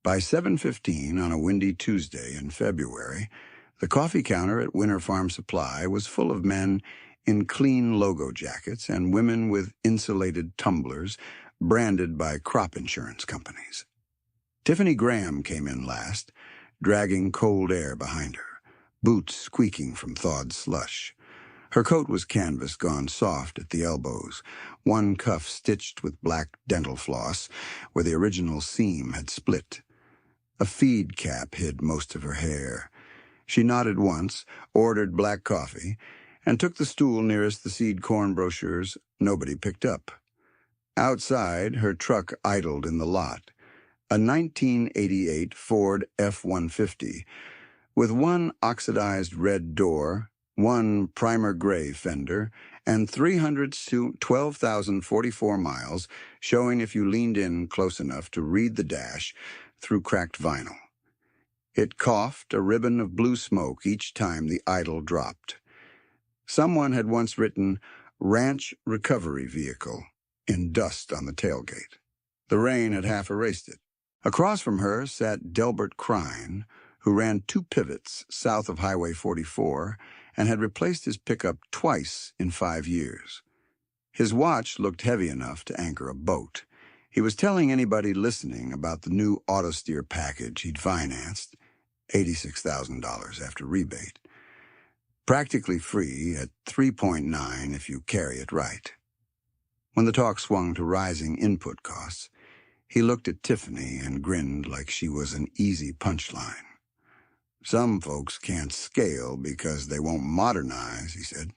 By 7:15 on a windy Tuesday in February, the coffee counter at Winter Farm Supply was full of men in clean logo jackets and women with insulated tumblers branded by crop insurance companies. Tiffany Graham came in last, dragging cold air behind her, boots squeaking from thawed slush. Her coat was canvas gone soft at the elbows, one cuff stitched with black dental floss where the original seam had split. A feed cap hid most of her hair. She nodded once, ordered black coffee, and took the stool nearest the seed corn brochures nobody picked up. Outside, her truck idled in the lot, a 1988 Ford F-150, with one oxidized red door, one primer gray fender, and 312,044 miles showing if you leaned in close enough to read the dash through cracked vinyl. It coughed a ribbon of blue smoke each time the idle dropped. Someone had once written "Ranch Recovery Vehicle" in dust on the tailgate. The rain had half erased it. Across from her sat Delbert Crine, who ran 2 pivots south of Highway 44 and had replaced his pickup twice in 5 years. His watch looked heavy enough to anchor a boat. He was telling anybody listening about the new autosteer package he'd financed, $86,000 after rebate. Practically free at 3.9 if you carry it right. When the talk swung to rising input costs, he looked at Tiffany and grinned like she was an easy punchline. "Some folks can't scale because they won't modernize," he said.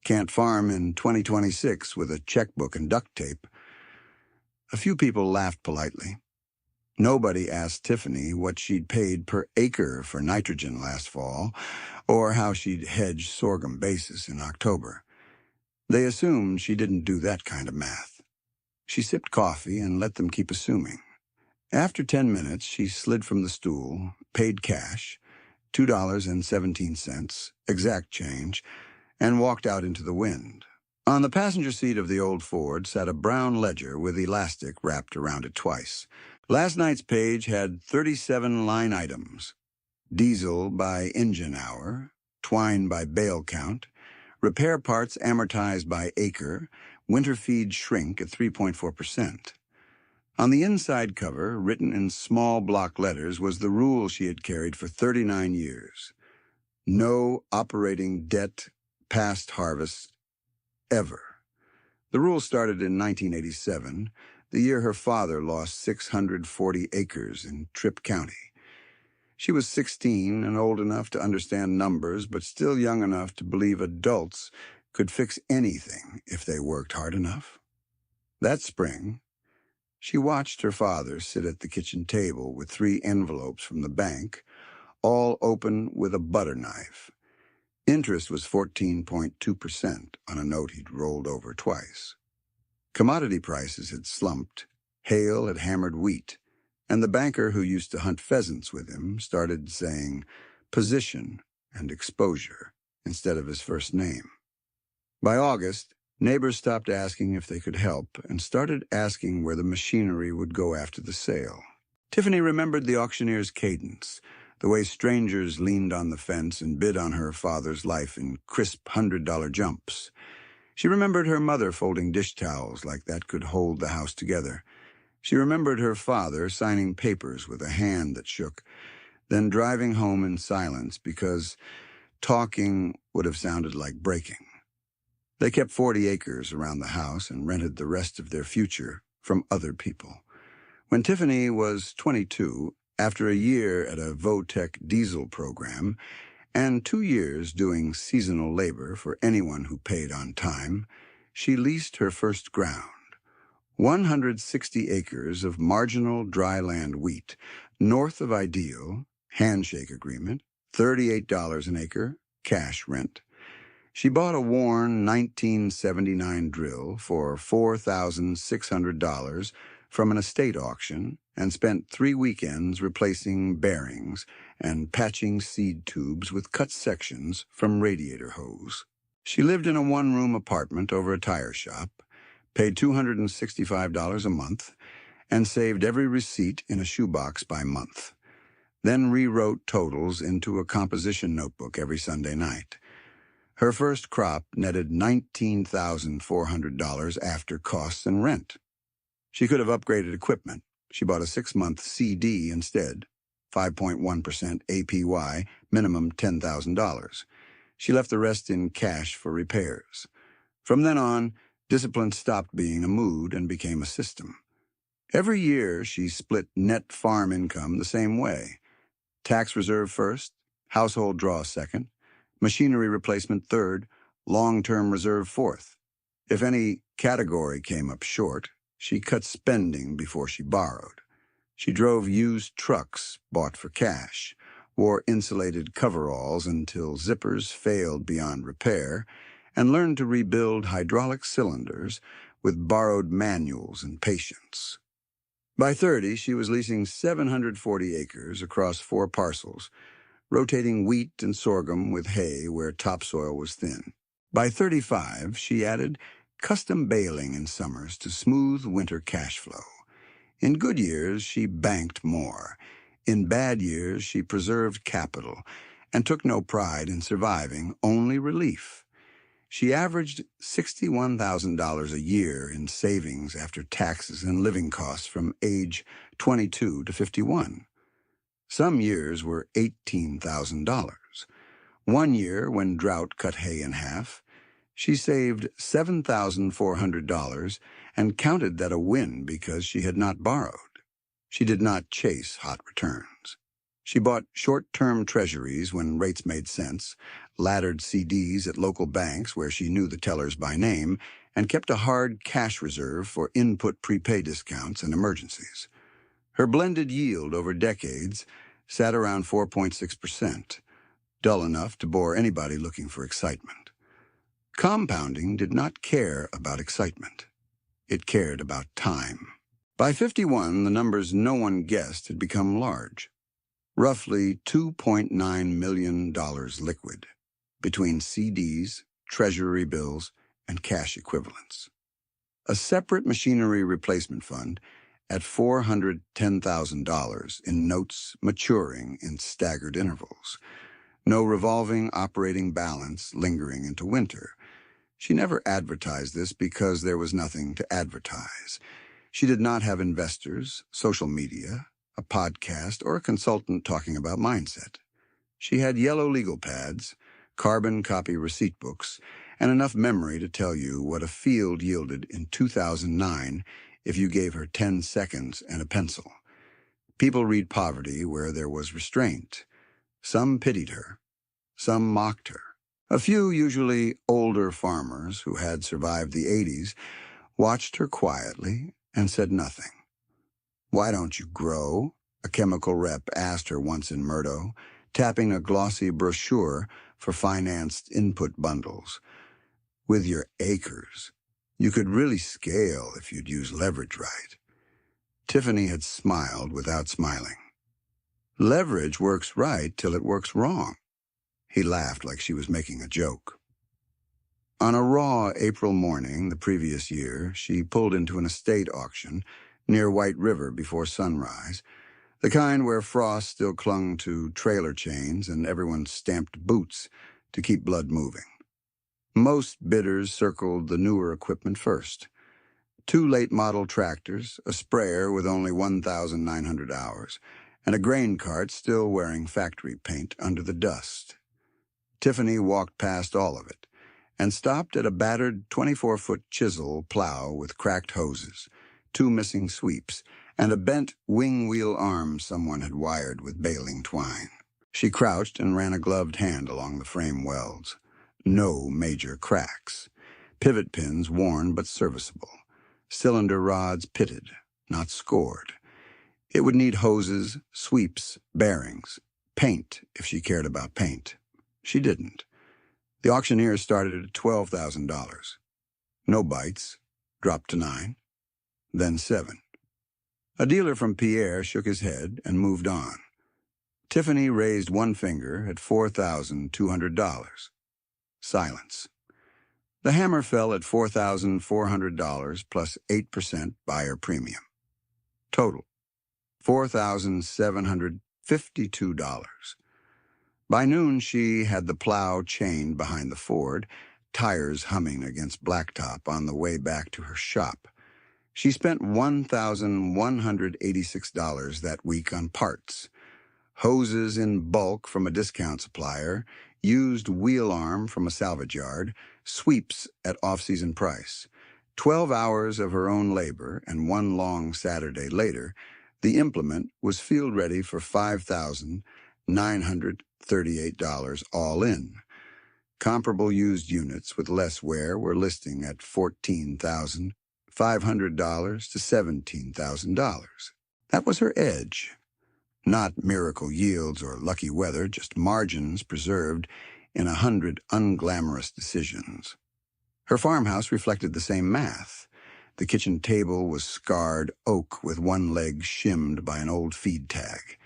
"Can't farm in 2026 with a checkbook and duct tape." A few people laughed politely. Nobody asked Tiffany what she'd paid per acre for nitrogen last fall, or how she'd hedged sorghum basis in October. They assumed she didn't do that kind of math. She sipped coffee and let them keep assuming. After 10 minutes, she slid from the stool, paid cash, $2.17, exact change, and walked out into the wind. On the passenger seat of the old Ford sat a brown ledger with elastic wrapped around it twice. Last night's page had 37 line items: diesel by engine hour, twine by bale count, repair parts amortized by acre, winter feed shrink at 3.4%. On the inside cover, written in small block letters, was the rule she had carried for 39 years. No operating debt past harvest, ever. The rule started in 1987, the year her father lost 640 acres in Tripp County. She was 16 and old enough to understand numbers, but still young enough to believe adults could fix anything if they worked hard enough. That spring, she watched her father sit at the kitchen table with 3 envelopes from the bank, all open with a butter knife. Interest was 14.2% on a note he'd rolled over twice. Commodity prices had slumped, hail had hammered wheat, and the banker who used to hunt pheasants with him started saying position and exposure instead of his first name. By August, neighbors stopped asking if they could help and started asking where the machinery would go after the sale. Tiffany remembered the auctioneer's cadence, the way strangers leaned on the fence and bid on her father's life in crisp $100 jumps. She remembered her mother folding dish towels like that could hold the house together. She remembered her father signing papers with a hand that shook, then driving home in silence because talking would have sounded like breaking. They kept 40 acres around the house and rented the rest of their future from other people. When Tiffany was 22, after a year at a Votech diesel program and 2 years doing seasonal labor for anyone who paid on time, she leased her first ground. 160 acres of marginal dryland wheat, north of Ideal, handshake agreement, $38 an acre, cash rent. She bought a worn 1979 drill for $4,600 from an estate auction and spent 3 weekends replacing bearings and patching seed tubes with cut sections from radiator hose. She lived in a 1-room apartment over a tire shop, paid $265 a month, and saved every receipt in a shoebox by month. Then rewrote totals into a composition notebook every Sunday night. Her first crop netted $19,400 after costs and rent. She could have upgraded equipment. She bought a 6-month CD instead, 5.1% APY, minimum $10,000. She left the rest in cash for repairs. From then on, discipline stopped being a mood and became a system. Every year, she split net farm income the same way. Tax reserve first, household draw second, machinery replacement third, long-term reserve fourth. If any category came up short, she cut spending before she borrowed. She drove used trucks bought for cash, wore insulated coveralls until zippers failed beyond repair, and learned to rebuild hydraulic cylinders with borrowed manuals and patience. By 30, she was leasing 740 acres across 4 parcels, rotating wheat and sorghum with hay where topsoil was thin. By 35, she added custom baling in summers to smooth winter cash flow. In good years, she banked more. In bad years, she preserved capital and took no pride in surviving, only relief. She averaged $61,000 a year in savings after taxes and living costs from age 22 to 51. Some years were $18,000. One year, when drought cut hay in half, she saved $7,400 and counted that a win because she had not borrowed. She did not chase hot returns. She bought short-term treasuries when rates made sense, laddered CDs at local banks where she knew the tellers by name, and kept a hard cash reserve for input prepay discounts and emergencies. Her blended yield over decades sat around 4.6%, dull enough to bore anybody looking for excitement. Compounding did not care about excitement. It cared about time. By 51, the numbers no one guessed had become large. Roughly $2.9 million liquid, between CDs, treasury bills, and cash equivalents. A separate machinery replacement fund at $410,000 in notes maturing in staggered intervals. No revolving operating balance lingering into winter. She never advertised this because there was nothing to advertise. She did not have investors, social media, a podcast, or a consultant talking about mindset. She had yellow legal pads, carbon copy receipt books, and enough memory to tell you what a field yielded in 2009 if you gave her 10 seconds and a pencil. People read poverty where there was restraint. Some pitied her. Some mocked her. A few, usually older farmers who had survived the 80s, watched her quietly and said nothing. "Why don't you grow?" a chemical rep asked her once in Murdo, tapping a glossy brochure for financed input bundles. "With your acres, you could really scale if you'd use leverage right." Tiffany had smiled without smiling. "Leverage works right till it works wrong." He laughed like she was making a joke. On a raw April morning the previous year, she pulled into an estate auction near White River before sunrise, the kind where frost still clung to trailer chains and everyone stamped boots to keep blood moving. Most bidders circled the newer equipment first. 2 late-model tractors, a sprayer with only 1,900 hours, and a grain cart still wearing factory paint under the dust. Tiffany walked past all of it and stopped at a battered 24-foot chisel plow with cracked hoses, 2 missing sweeps, and a bent wing-wheel arm someone had wired with baling twine. She crouched and ran a gloved hand along the frame welds. No major cracks. Pivot pins worn but serviceable. Cylinder rods pitted, not scored. It would need hoses, sweeps, bearings, paint if she cared about paint. She didn't. The auctioneer started at $12,000. No bites, dropped to 9, then 7. A dealer from Pierre shook his head and moved on. Tiffany raised one finger at $4,200. Silence. The hammer fell at $4,400 plus 8% buyer premium. Total, $4,752. By noon, she had the plow chained behind the Ford, tires humming against blacktop on the way back to her shop. She spent $1,186 that week on parts: hoses in bulk from a discount supplier, used wheel arm from a salvage yard, sweeps at off-season price. 12 hours of her own labor, and one long Saturday later, the implement was field-ready for $5,938 all in. Comparable used units with less wear were listing at $14,500 to $17,000. That was her edge. Not miracle yields or lucky weather, just margins preserved in 100 unglamorous decisions. Her farmhouse reflected the same math. The kitchen table was scarred oak with one leg shimmed by an old feed tag.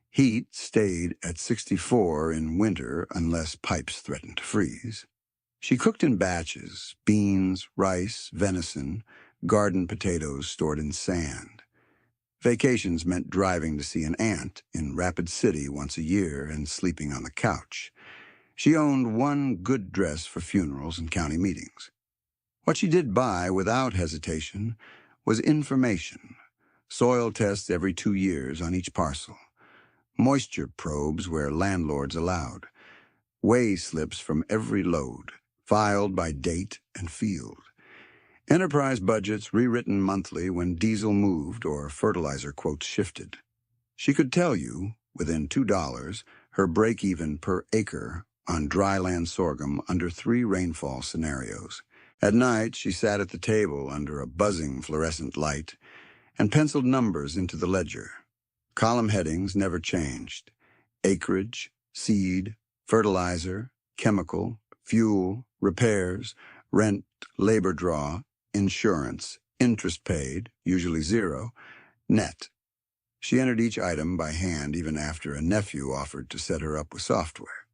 Heat stayed at 64 in winter unless pipes threatened to freeze. She cooked in batches: beans, rice, venison, garden potatoes stored in sand. Vacations meant driving to see an aunt in Rapid City once a year and sleeping on the couch. She owned one good dress for funerals and county meetings. What she did buy without hesitation was information: soil tests every 2 years on each parcel, moisture probes where landlords allowed, weigh slips from every load, filed by date and field, enterprise budgets rewritten monthly when diesel moved or fertilizer quotes shifted. She could tell you, within $2, her break-even per acre on dryland sorghum under 3 rainfall scenarios. At night, she sat at the table under a buzzing fluorescent light and penciled numbers into the ledger. Column headings never changed: acreage, seed, fertilizer, chemical, fuel, repairs, rent, labor draw, insurance, interest paid, usually 0, net. She entered each item by hand even after a nephew offered to set her up with software.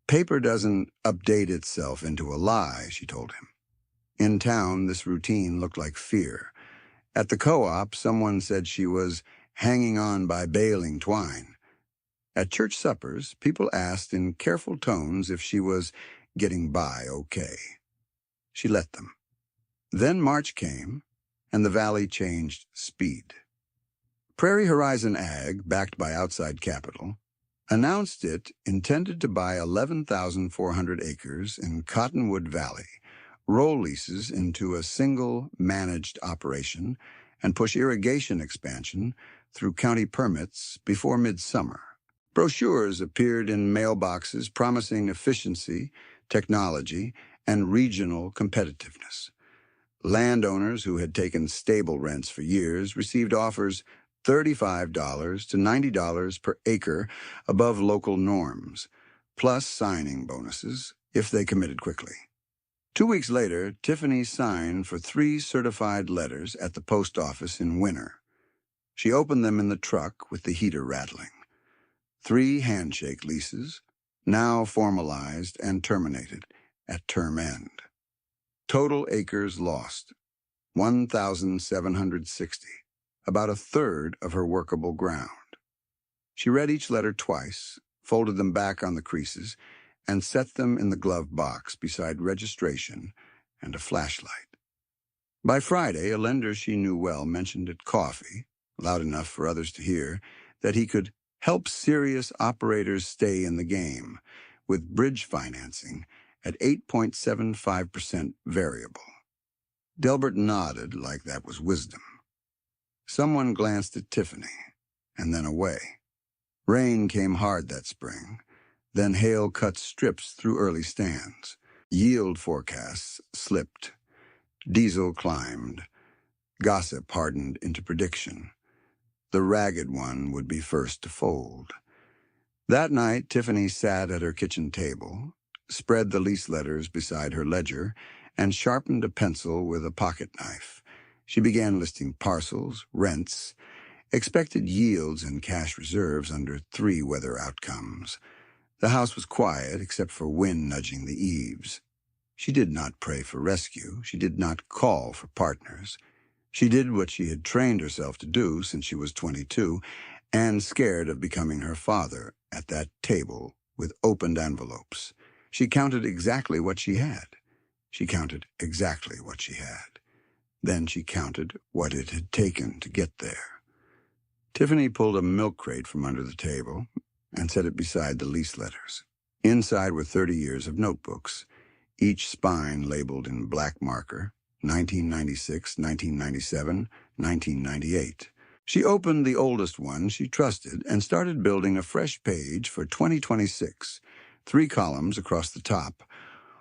Paper doesn't update itself into a lie, she told him. In town, this routine looked like fear. At the co-op, someone said she was hanging on by baling twine. At church suppers, people asked in careful tones if she was getting by okay. She let them. Then March came, and the valley changed speed. Prairie Horizon Ag, backed by outside capital, announced it intended to buy 11,400 acres in Cottonwood Valley, roll leases into a single managed operation, and push irrigation expansion through county permits before midsummer. Brochures appeared in mailboxes promising efficiency, technology, and regional competitiveness. Landowners who had taken stable rents for years received offers $35 to $90 per acre above local norms, plus signing bonuses if they committed quickly. 2 weeks later, Tiffany signed for 3 certified letters at the post office in Winter. She opened them in the truck with the heater rattling. 3 handshake leases, now formalized and terminated at term end. Total acres lost, 1,760, about a third of her workable ground. She read each letter twice, folded them back on the creases, and set them in the glove box beside registration and a flashlight. By Friday, a lender she knew well mentioned at coffee, loud enough for others to hear, that he could help serious operators stay in the game with bridge financing at 8.75% variable. Delbert nodded like that was wisdom. Someone glanced at Tiffany, and then away. Rain came hard that spring. Then hail cut strips through early stands. Yield forecasts slipped. Diesel climbed. Gossip hardened into prediction. The ragged one would be first to fold. That night, Tiffany sat at her kitchen table, spread the lease letters beside her ledger, and sharpened a pencil with a pocket knife. She began listing parcels, rents, expected yields, and cash reserves under 3 weather outcomes. The house was quiet except for wind nudging the eaves. She did not pray for rescue. She did not call for partners. She did what she had trained herself to do since she was 22, and scared of becoming her father at that table with opened envelopes. She counted exactly what she had. She counted exactly what she had. Then she counted what it had taken to get there. Tiffany pulled a milk crate from under the table and set it beside the lease letters. Inside were 30 years of notebooks, each spine labeled in black marker, 1996, 1997, 1998. She opened the oldest one she trusted and started building a fresh page for 2026, 3 columns across the top.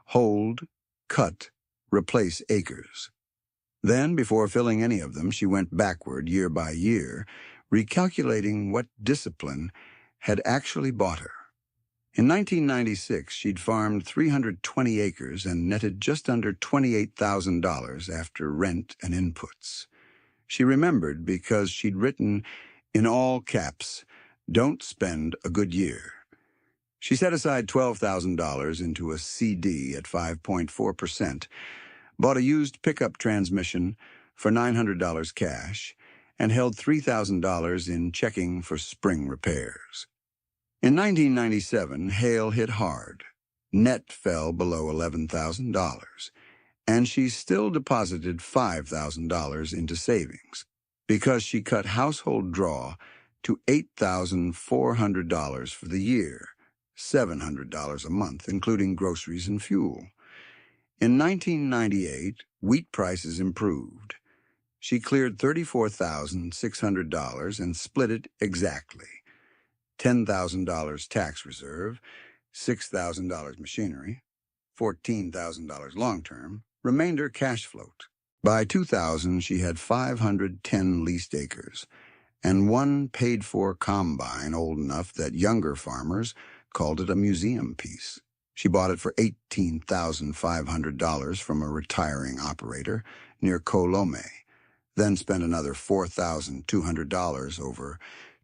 Hold, cut, replace acres. Then, before filling any of them, she went backward year by year, recalculating what discipline had actually bought her. In 1996, she'd farmed 320 acres and netted just under $28,000 after rent and inputs. She remembered because she'd written, in all caps, "Don't spend a good year." She set aside $12,000 into a CD at 5.4%, bought a used pickup transmission for $900 cash, and held $3,000 in checking for spring repairs. In 1997, hail hit hard. Net fell below $11,000, and she still deposited $5,000 into savings because she cut household draw to $8,400 for the year, $700 a month, including groceries and fuel. In 1998, wheat prices improved. She cleared $34,600 and split it exactly. $10,000 tax reserve, $6,000 machinery, $14,000 long-term, remainder cash float. By 2000, she had 510 leased acres and one paid-for combine old enough that younger farmers called it a museum piece. She bought it for $18,500 from a retiring operator near Colome, then spent another $4,200 over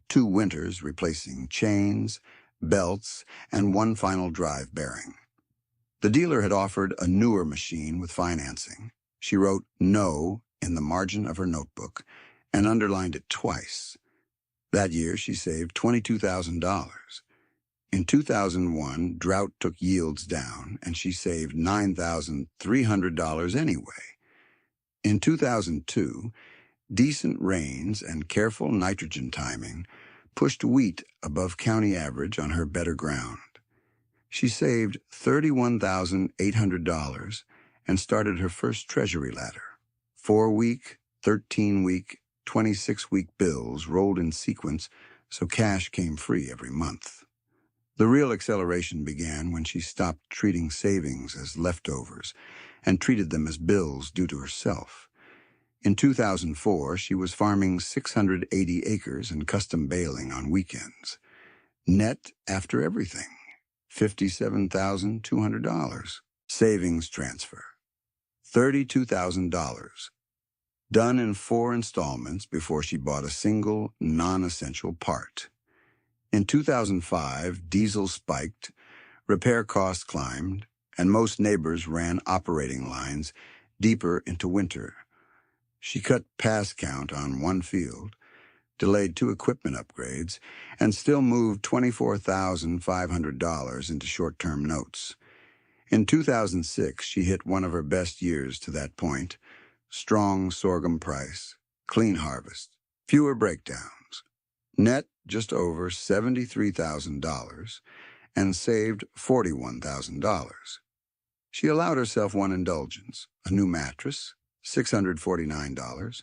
2 winters replacing chains, belts, and one final drive bearing. The dealer had offered a newer machine with financing. She wrote "no" in the margin of her notebook and underlined it twice. That year, she saved $22,000. In 2001, drought took yields down, and she saved $9,300 anyway. In 2002, decent rains and careful nitrogen timing pushed wheat above county average on her better ground. She saved $31,800 and started her first treasury ladder. 4-week, 13-week, 26-week bills rolled in sequence, so cash came free every month. The real acceleration began when she stopped treating savings as leftovers and treated them as bills due to herself. In 2004, she was farming 680 acres and custom baling on weekends. Net after everything, $57,200. Savings transfer, $32,000. Done in 4 installments before she bought a single non-essential part. In 2005, diesel spiked, repair costs climbed, and most neighbors ran operating lines deeper into winter. She cut pass count on 1 field, delayed 2 equipment upgrades, and still moved $24,500 into short-term notes. In 2006, she hit one of her best years to that point. Strong sorghum price, clean harvest, fewer breakdowns. Net just over $73,000 and saved $41,000. She allowed herself one indulgence, a new mattress, $649,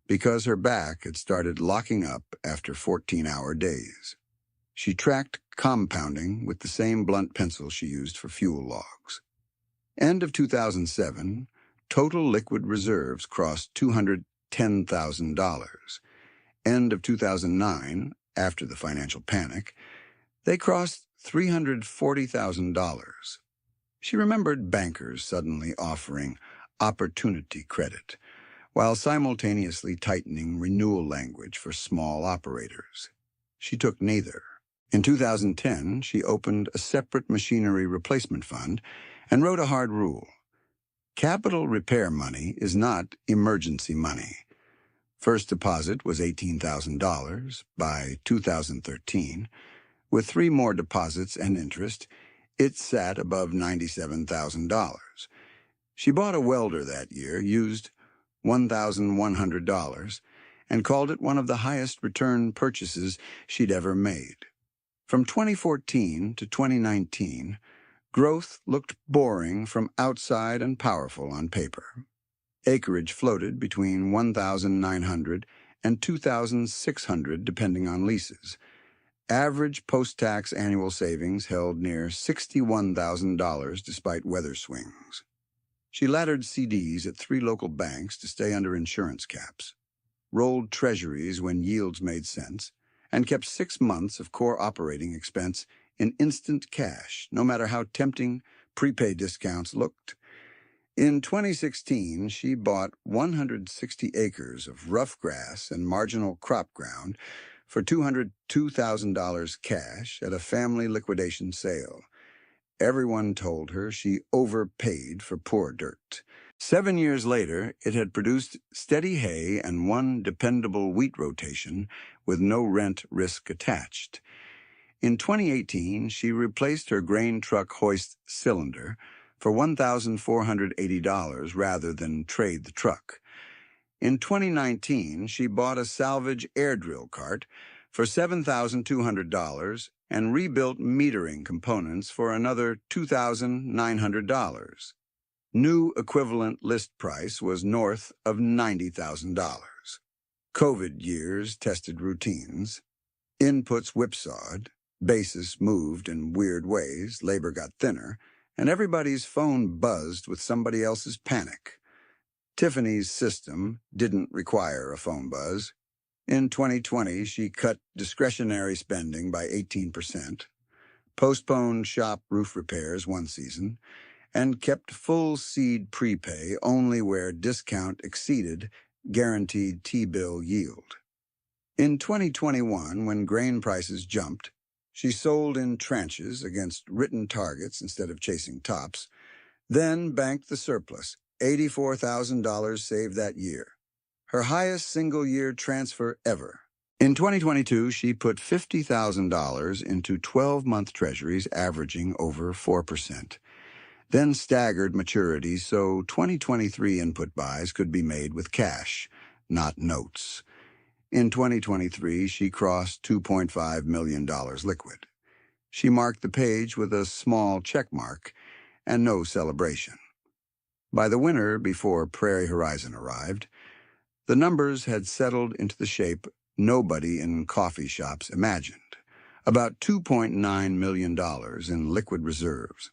because her back had started locking up after 14-hour days. She tracked compounding with the same blunt pencil she used for fuel logs. End of 2007, total liquid reserves crossed $210,000. End of 2009, after the financial panic, they crossed $340,000. She remembered bankers suddenly offering opportunity credit, while simultaneously tightening renewal language for small operators. She took neither. In 2010, she opened a separate machinery replacement fund and wrote a hard rule. Capital repair money is not emergency money. First deposit was $18,000 by 2013. With 3 more deposits and interest, it sat above $97,000. She bought a welder that year, used $1,100, and called it one of the highest return purchases she'd ever made. From 2014 to 2019, growth looked boring from outside and powerful on paper. Acreage floated between 1,900 and 2,600 depending on leases. Average post-tax annual savings held near $61,000 despite weather swings. She laddered CDs at 3 local banks to stay under insurance caps, rolled treasuries when yields made sense, and kept 6 months of core operating expense in instant cash, no matter how tempting prepaid discounts looked. In 2016, she bought 160 acres of rough grass and marginal crop ground for $202,000 cash at a family liquidation sale. Everyone told her she overpaid for poor dirt. 7 years later, it had produced steady hay and 1 dependable wheat rotation with no rent risk attached. In 2018, she replaced her grain truck hoist cylinder for $1,480 rather than trade the truck. In 2019, she bought a salvage air drill cart for $7,200 and rebuilt metering components for another $2,900. New equivalent list price was north of $90,000. COVID years tested routines. Inputs whipsawed, basis moved in weird ways, labor got thinner, and everybody's phone buzzed with somebody else's panic. Tiffany's system didn't require a phone buzz. In 2020, she cut discretionary spending by 18%, postponed shop roof repairs 1 season, and kept full seed prepay only where discount exceeded guaranteed T-bill yield. In 2021, when grain prices jumped, she sold in tranches against written targets instead of chasing tops, then banked the surplus, $84,000 saved that year, her highest single-year transfer ever. In 2022, she put $50,000 into 12-month treasuries averaging over 4%, then staggered maturities so 2023 input buys could be made with cash, not notes. In 2023, she crossed $2.5 million liquid. She marked the page with a small check mark and no celebration. By the winter, before Prairie Horizon arrived, the numbers had settled into the shape nobody in coffee shops imagined. About $2.9 million in liquid reserves,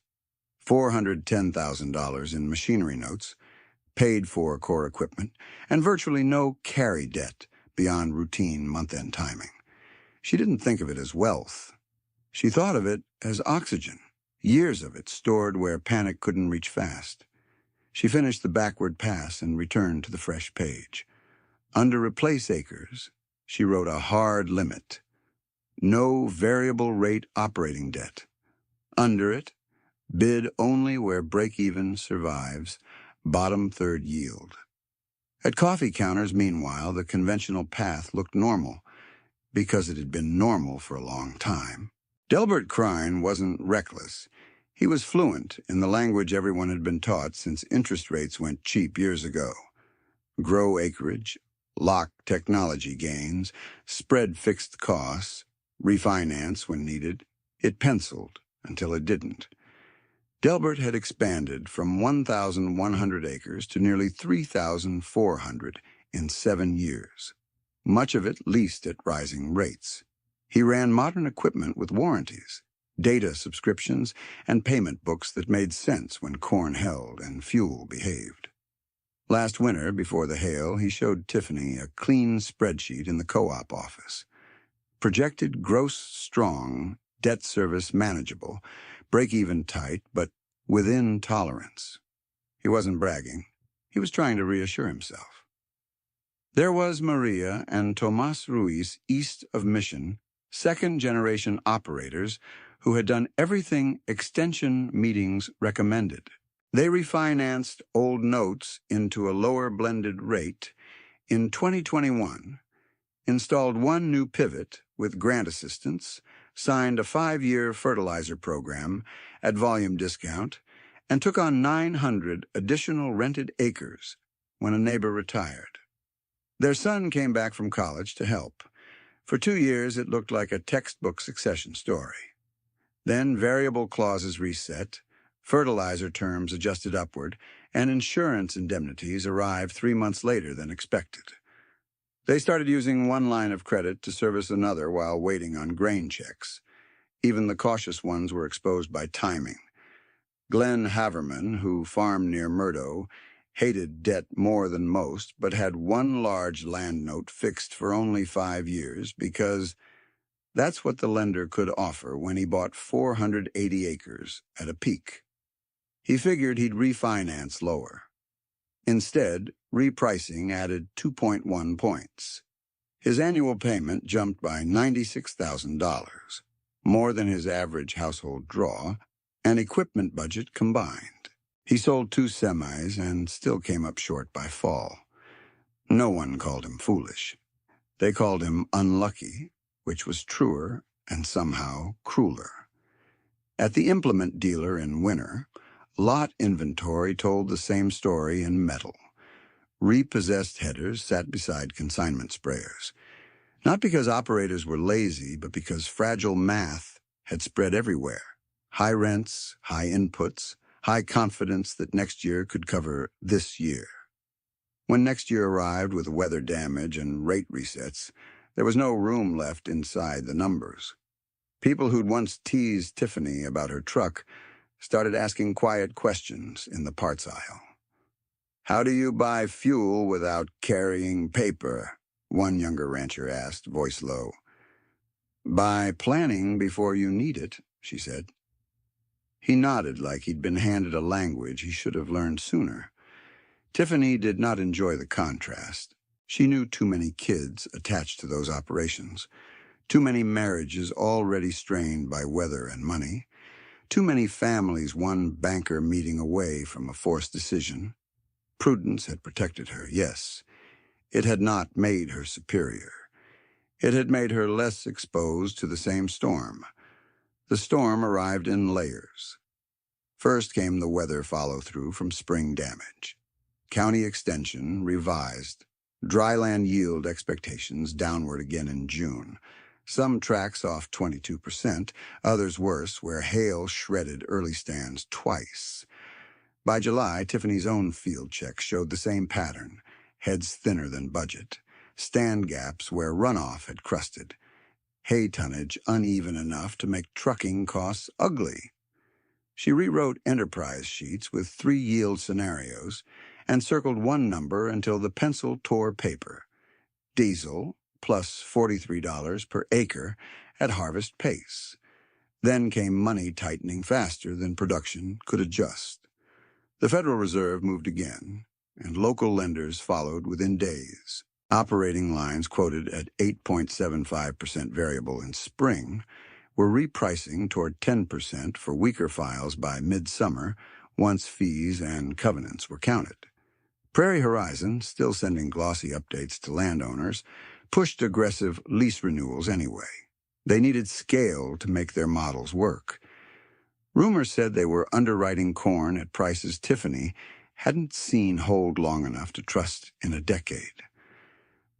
$410,000 in machinery notes, paid-for core equipment, and virtually no carry debt beyond routine month-end timing. She didn't think of it as wealth. She thought of it as oxygen, years of it stored where panic couldn't reach fast. She finished the backward pass and returned to the fresh page. Under replace acres, she wrote a hard limit. No variable rate operating debt. Under it, bid only where break-even survives, bottom third yield. At coffee counters, meanwhile, the conventional path looked normal, because it had been normal for a long time. Delbert Krein wasn't reckless. He was fluent in the language everyone had been taught since interest rates went cheap years ago. Grow acreage, lock technology gains, spread fixed costs, refinance when needed. It penciled until it didn't. Delbert had expanded from 1,100 acres to nearly 3,400 in 7 years, much of it leased at rising rates. He ran modern equipment with warranties, data subscriptions, and payment books that made sense when corn held and fuel behaved. Last winter, before the hail, he showed Tiffany a clean spreadsheet in the co-op office. Projected gross strong, debt service manageable, break-even tight, but within tolerance. He wasn't bragging. He was trying to reassure himself. There was Maria and Tomas Ruiz east of Mission, second-generation operators who had done everything extension meetings recommended. They refinanced old notes into a lower blended rate, In 2021, installed one new pivot with grant assistance, signed a 5-year fertilizer program at volume discount, and took on 900 additional rented acres when a neighbor retired. Their son came back from college to help. For 2 years, it looked like a textbook succession story. Then variable clauses reset, fertilizer terms adjusted upward, and insurance indemnities arrived 3 months later than expected. They started using one line of credit to service another while waiting on grain checks. Even the cautious ones were exposed by timing. Glenn Haverman, who farmed near Murdo, hated debt more than most, but had one large land note fixed for only 5 years because that's what the lender could offer when he bought 480 acres at a peak. He figured he'd refinance lower. Instead, repricing added 2.1 points. His annual payment jumped by $96,000, more than his average household draw, and equipment budget combined. He sold 2 semis and still came up short by fall. No one called him foolish. They called him unlucky, which was truer and somehow crueler. At the implement dealer in Winter, lot inventory told the same story in metal. Repossessed headers sat beside consignment sprayers. Not because operators were lazy, but because fragile math had spread everywhere. High rents, high inputs, high confidence that next year could cover this year. When next year arrived with weather damage and rate resets, there was no room left inside the numbers. People who'd once teased Tiffany about her truck started asking quiet questions in the parts aisle. "How do you buy fuel without carrying paper?" one younger rancher asked, voice low. "By planning before you need it," she said. He nodded like he'd been handed a language he should have learned sooner. Tiffany did not enjoy the contrast. She knew too many kids attached to those operations, too many marriages already strained by weather and money, too many families one banker meeting away from a forced decision. Prudence had protected her, yes. It had not made her superior. It had made her less exposed to the same storm. The storm arrived in layers. First came the weather follow-through from spring damage. County Extension revised. Dryland yield expectations downward again in June. Some tracks off 22%, others worse, where hail shredded early stands twice. By July, Tiffany's own field check showed the same pattern, heads thinner than budget, stand gaps where runoff had crusted, hay tonnage uneven enough to make trucking costs ugly. She rewrote enterprise sheets with 3 yield scenarios and circled one number until the pencil tore paper. Diesel, plus $43 per acre at harvest pace. Then came money tightening faster than production could adjust. The Federal Reserve moved again, and local lenders followed within days. Operating lines quoted at 8.75% variable in spring were repricing toward 10% for weaker files by midsummer once fees and covenants were counted. Prairie Horizon, still sending glossy updates to landowners, pushed aggressive lease renewals anyway. They needed scale to make their models work. Rumors said they were underwriting corn at prices Tiffany hadn't seen hold long enough to trust in a decade.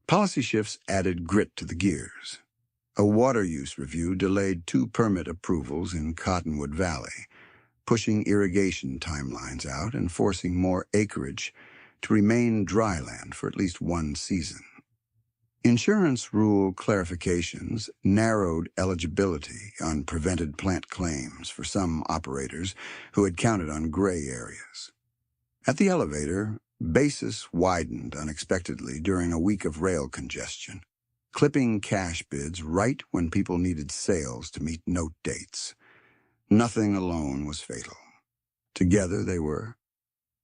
Policy shifts added grit to the gears. A water use review delayed 2 permit approvals in Cottonwood Valley, pushing irrigation timelines out and forcing more acreage to remain dryland for at least 1 season. Insurance rule clarifications narrowed eligibility on prevented plant claims for some operators who had counted on gray areas. At the elevator, basis widened unexpectedly during a week of rail congestion, clipping cash bids right when people needed sales to meet note dates. Nothing alone was fatal. Together they were.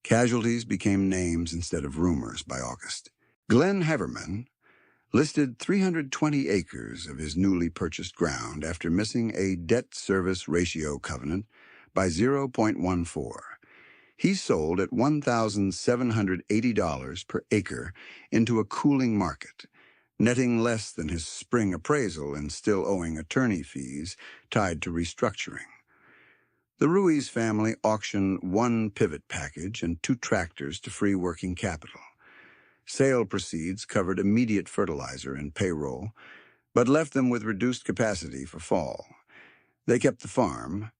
Casualties became names instead of rumors by August. Glenn Haverman listed 320 acres of his newly purchased ground after missing a debt service ratio covenant by 0.14. He sold at $1,780 per acre into a cooling market, netting less than his spring appraisal and still owing attorney fees tied to restructuring. The Ruiz family auctioned one pivot package and 2 tractors to free working capital. Sale proceeds covered immediate fertilizer and payroll, but left them with reduced capacity for fall. They kept the farm,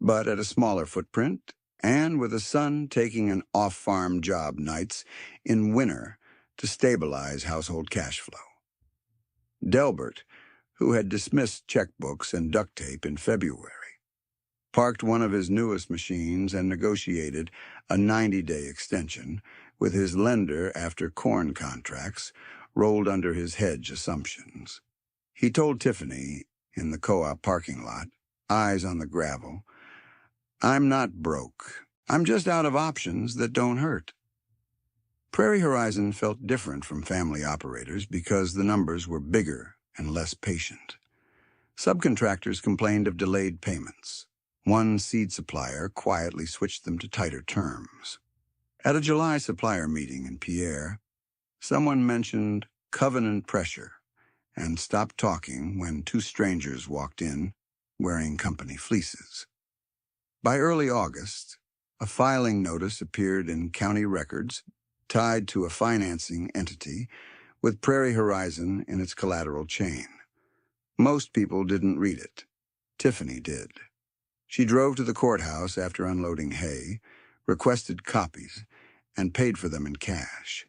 but at a smaller footprint, and with a son taking an off-farm job nights in winter to stabilize household cash flow. Delbert, who had dismissed checkbooks and duct tape in February, parked one of his newest machines and negotiated a 90-day extension with his lender after corn contracts rolled under his hedge assumptions. He told Tiffany, in the co-op parking lot, eyes on the gravel, "I'm not broke. I'm just out of options that don't hurt." Prairie Horizon felt different from family operators because the numbers were bigger and less patient. Subcontractors complained of delayed payments. One seed supplier quietly switched them to tighter terms. At a July supplier meeting in Pierre, someone mentioned covenant pressure and stopped talking when 2 strangers walked in wearing company fleeces. By early August, a filing notice appeared in county records tied to a financing entity with Prairie Horizon in its collateral chain. Most people didn't read it. Tiffany did. She drove to the courthouse after unloading hay, requested copies, and paid for them in cash.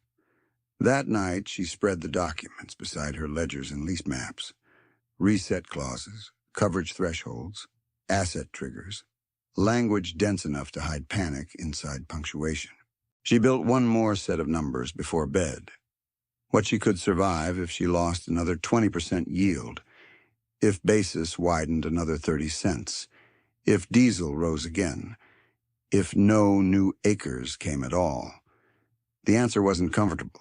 That night, she spread the documents beside her ledgers and lease maps, reset clauses, coverage thresholds, asset triggers, language dense enough to hide panic inside punctuation. She built one more set of numbers before bed. What she could survive if she lost another 20% yield, if basis widened another 30 cents, if diesel rose again, if no new acres came at all. The answer wasn't comfortable,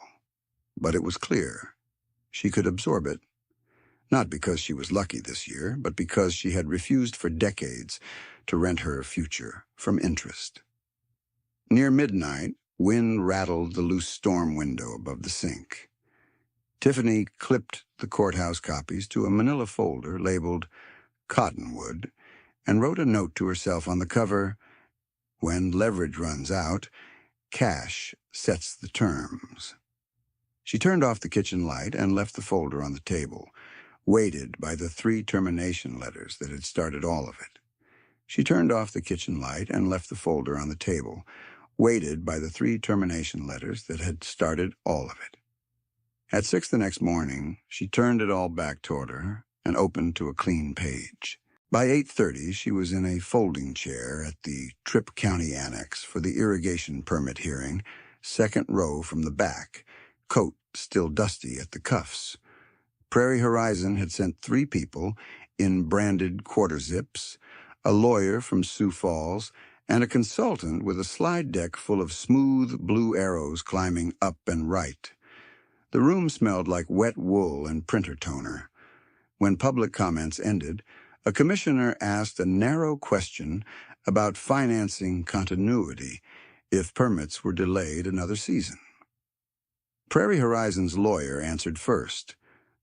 but it was clear. She could absorb it, not because she was lucky this year, but because she had refused for decades to rent her future from interest. Near midnight, wind rattled the loose storm window above the sink. Tiffany clipped the courthouse copies to a manila folder labeled Cottonwood and wrote a note to herself on the cover, "When leverage runs out, cash sets the terms." She turned off the kitchen light and left the folder on the table, weighted by the 3 termination letters that had started all of it. She turned off the kitchen light and left the folder on the table, weighted by the 3 termination letters that had started all of it. At 6 the next morning, she turned it all back toward her and opened to a clean page. By 8:30, she was in a folding chair at the Tripp County Annex for the irrigation permit hearing, 2nd row from the back, coat still dusty at the cuffs. Prairie Horizon had sent 3 people in branded quarter zips, a lawyer from Sioux Falls, and a consultant with a slide deck full of smooth blue arrows climbing up and right. The room smelled like wet wool and printer toner. When public comments ended, a commissioner asked a narrow question about financing continuity if permits were delayed another season. Prairie Horizon's lawyer answered first.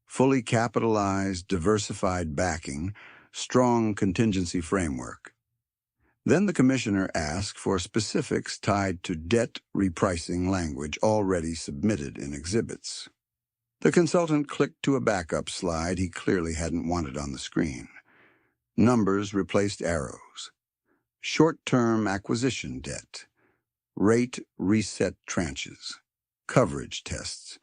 Fully capitalized, diversified backing, strong contingency framework. Then the commissioner asked for specifics tied to debt repricing language already submitted in exhibits. The consultant clicked to a backup slide he clearly hadn't wanted on the screen. Numbers replaced arrows. Short-term acquisition debt. Rate reset tranches. Coverage tests.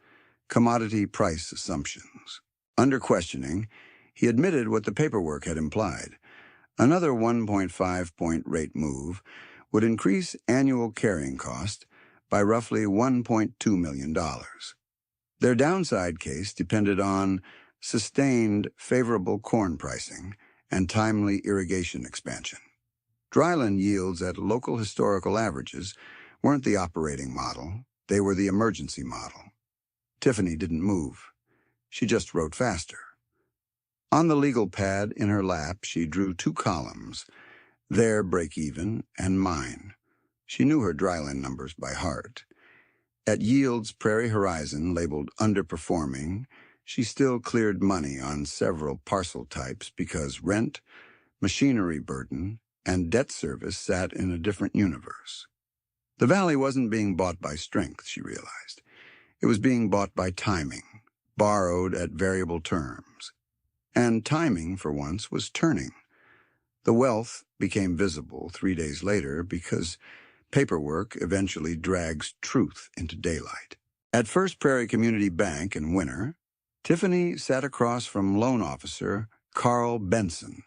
Commodity price assumptions. Under questioning, he admitted what the paperwork had implied. Another 1.5-point rate move would increase annual carrying cost by roughly $1.2 million. Their downside case depended on sustained favorable corn pricing and timely irrigation expansion. Dryland yields at local historical averages weren't the operating model, they were the emergency model. Tiffany didn't move. She just wrote faster. On the legal pad in her lap, she drew 2 columns, their break-even and mine. She knew her dryland numbers by heart. At Yield's Prairie Horizon, labeled underperforming, she still cleared money on several parcel types because rent, machinery burden, and debt service sat in a different universe. The valley wasn't being bought by strength, she realized. It was being bought by timing, borrowed at variable terms. And timing, for once, was turning. The wealth became visible 3 days later because paperwork eventually drags truth into daylight. At First Prairie Community Bank in Winter, Tiffany sat across from loan officer Carl Benson,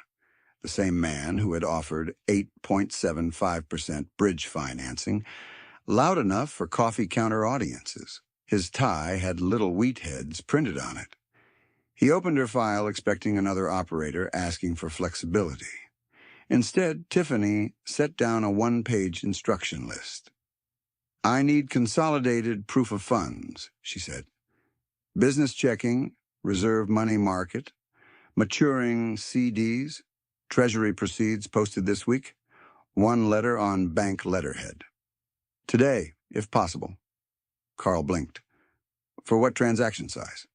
the same man who had offered 8.75% bridge financing, loud enough for coffee counter audiences. His tie had little wheat heads printed on it. He opened her file expecting another operator asking for flexibility. Instead, Tiffany set down a one-page instruction list. "I need consolidated proof of funds," she said. "Business checking, reserve money market, maturing CDs, treasury proceeds posted this week, one letter on bank letterhead. Today, if possible." Carl blinked. "For what transaction size?"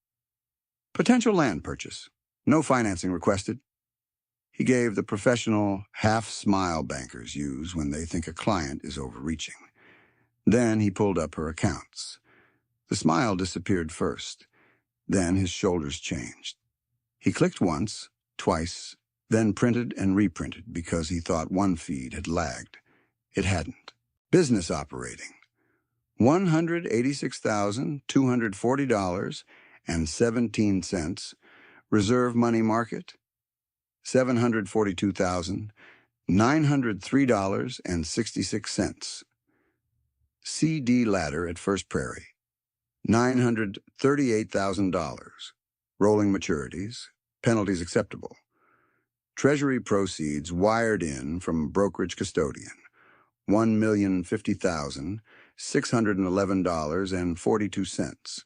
"Potential land purchase. No financing requested." He gave the professional half-smile bankers use when they think a client is overreaching. Then he pulled up her accounts. The smile disappeared first. Then his shoulders changed. He clicked once, twice, then printed and reprinted because he thought one feed had lagged. It hadn't. Business operating. $186,240.17. Reserve money market. $742,903.66. CD ladder at First Prairie. $938,000. Rolling maturities. Penalties acceptable. Treasury proceeds wired in from brokerage custodian. $1,050,611.42.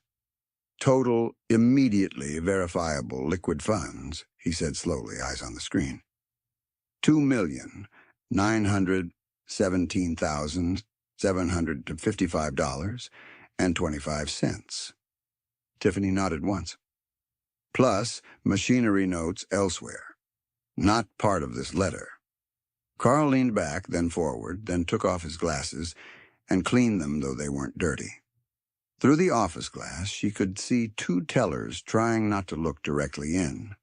Total immediately verifiable liquid funds, he said slowly, eyes on the screen. $2,917,755.25. Tiffany nodded once. Plus machinery notes elsewhere. Not part of this letter. Carl leaned back, then forward, then took off his glasses and cleaned them, though they weren't dirty. Through the office glass, she could see two tellers trying not to look directly in.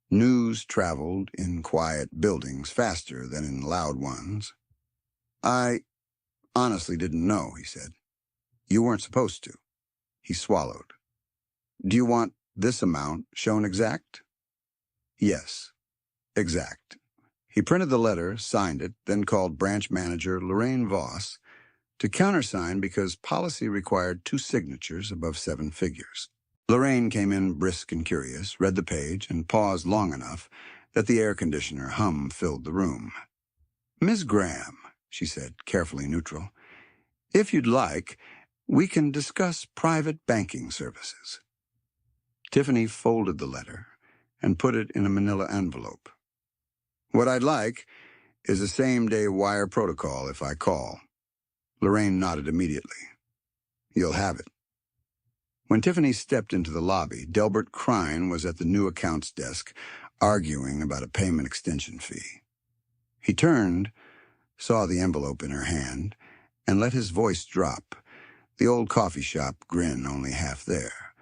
News traveled in quiet buildings faster than in loud ones. "I honestly didn't know," he said. "You weren't supposed to." He swallowed. "Do you want this amount shown exact?" "Yes, exact." He printed the letter, signed it, then called branch manager Lorraine Voss to countersign because policy required 2 signatures above 7 figures. Lorraine came in brisk and curious, read the page, and paused long enough that the air conditioner hum filled the room. "Ms. Graham," she said, carefully neutral, "if you'd like, we can discuss private banking services." Tiffany folded the letter and put it in a manila envelope. "What I'd like is a same-day wire protocol if I call." Lorraine nodded immediately. "You'll have it." When Tiffany stepped into the lobby, Delbert Crine was at the new accounts desk, arguing about a payment extension fee. He turned, saw the envelope in her hand, and let his voice drop, the old coffee shop grin only half there.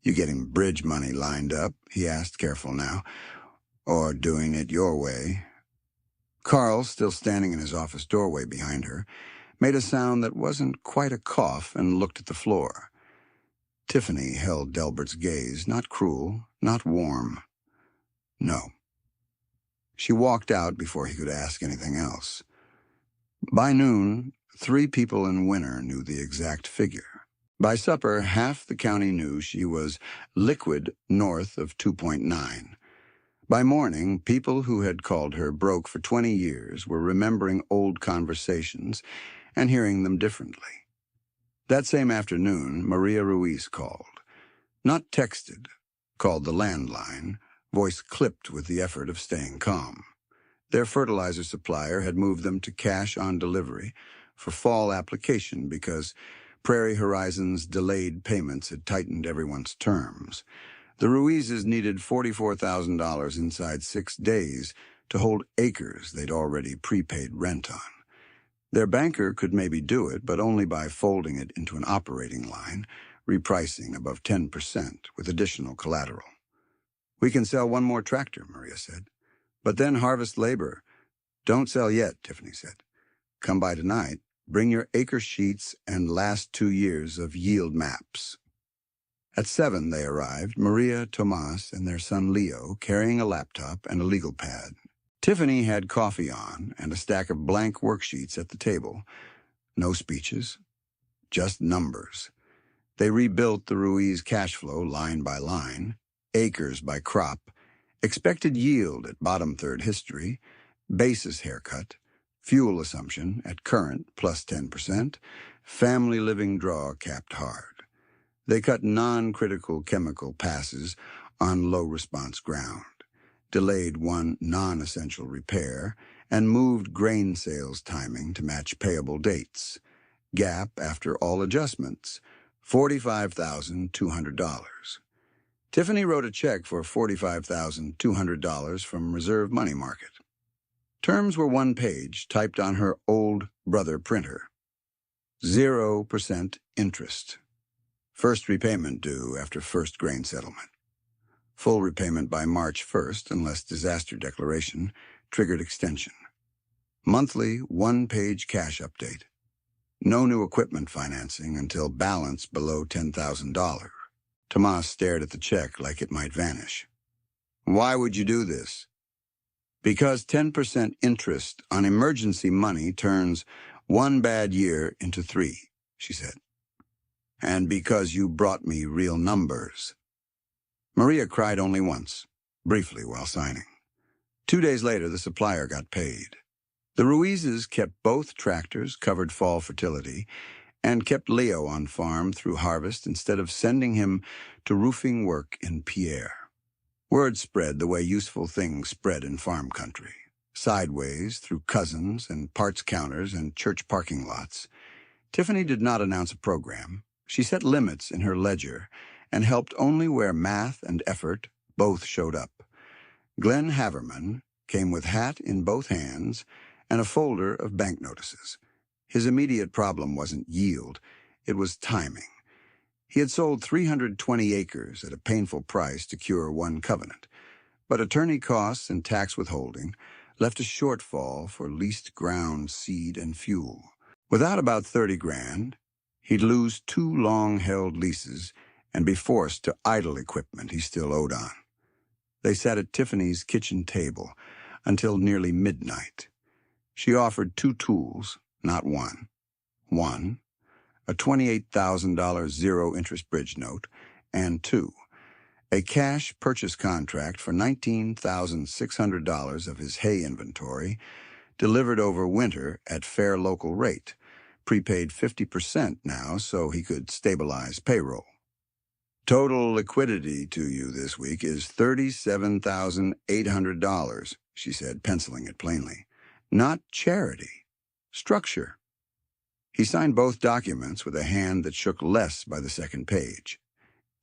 "You getting bridge money lined up?" he asked, careful now. "Or doing it your way?" Carl, still standing in his office doorway behind her, made a sound that wasn't quite a cough and looked at the floor. Tiffany held Delbert's gaze, not cruel, not warm. No. She walked out before he could ask anything else. By noon, 3 people in Winter knew the exact figure. By supper, half the county knew she was liquid north of 2.9. By morning, people who had called her broke for 20 years were remembering old conversations and hearing them differently. That same afternoon, Maria Ruiz called. Not texted, called the landline, voice clipped with the effort of staying calm. Their fertilizer supplier had moved them to cash on delivery for fall application because Prairie Horizon's delayed payments had tightened everyone's terms. The Ruizes needed $44,000 inside 6 days to hold acres they'd already prepaid rent on. Their banker could maybe do it, but only by folding it into an operating line, repricing above 10% with additional collateral. "We can sell one more tractor," Maria said. "But then harvest labor." "Don't sell yet," Tiffany said. "Come by tonight. Bring your acre sheets and last 2 years of yield maps." At 7 they arrived, Maria, Tomas, and their son Leo, carrying a laptop and a legal pad. Tiffany had coffee on and a stack of blank worksheets at the table. No speeches, just numbers. They rebuilt the Ruiz cash flow line by line, acres by crop, expected yield at bottom third history, basis haircut, fuel assumption at current plus 10%, family living draw capped hard. They cut non-critical chemical passes on low-response ground, delayed one non-essential repair, and moved grain sales timing to match payable dates. Gap after all adjustments, $45,200. Tiffany wrote a check for $45,200 from Reserve Money Market. Terms were 1 page, typed on her old brother printer. 0% interest. First repayment due after first grain settlement. Full repayment by March 1st, unless disaster declaration triggered extension. Monthly 1-page cash update. No new equipment financing until balance below $10,000. Tomas stared at the check like it might vanish. "Why would you do this?" "Because 10% interest on emergency money turns 1 bad year into 3, she said. "And because you brought me real numbers." Maria cried only once, briefly while signing. 2 days later, the supplier got paid. The Ruizes kept both tractors, covered fall fertility, and kept Leo on farm through harvest instead of sending him to roofing work in Pierre. Word spread the way useful things spread in farm country, sideways through cousins and parts counters and church parking lots. Tiffany did not announce a program. She set limits in her ledger and helped only where math and effort both showed up. Glenn Haverman came with hat in both hands and a folder of bank notices. His immediate problem wasn't yield, it was timing. He had sold 320 acres at a painful price to cure one covenant, but attorney costs and tax withholding left a shortfall for leased ground, seed, and fuel. Without about 30 grand, he'd lose 2 long-held leases and be forced to idle equipment he still owed on. They sat at Tiffany's kitchen table until nearly midnight. She offered 2 tools, not one. One, a $28,000 zero-interest bridge note, and 2, a cash purchase contract for $19,600 of his hay inventory, delivered over winter at fair local rate, prepaid 50% now so he could stabilize payroll. "Total liquidity to you this week is $37,800, she said, penciling it plainly. "Not charity. Structure." He signed both documents with a hand that shook less by the second page.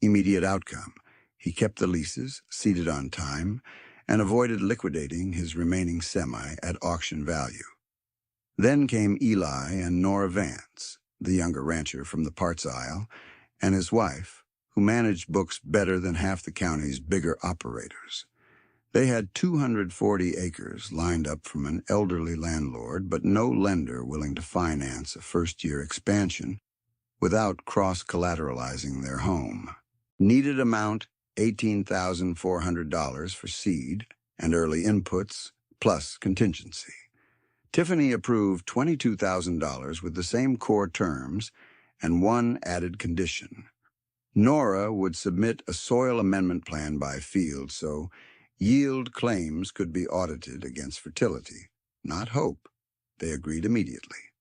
Immediate outcome. He kept the leases, seated on time, and avoided liquidating his remaining semi at auction value. Then came Eli and Nora Vance, the younger rancher from the parts aisle, and his wife, who managed books better than half the county's bigger operators. They had 240 acres lined up from an elderly landlord, but no lender willing to finance a first-year expansion without cross-collateralizing their home. Needed amount, $18,400 for seed and early inputs, plus contingency. Tiffany approved $22,000 with the same core terms and one added condition. Nora would submit a soil amendment plan by field so yield claims could be audited against fertility, not hope. They agreed immediately.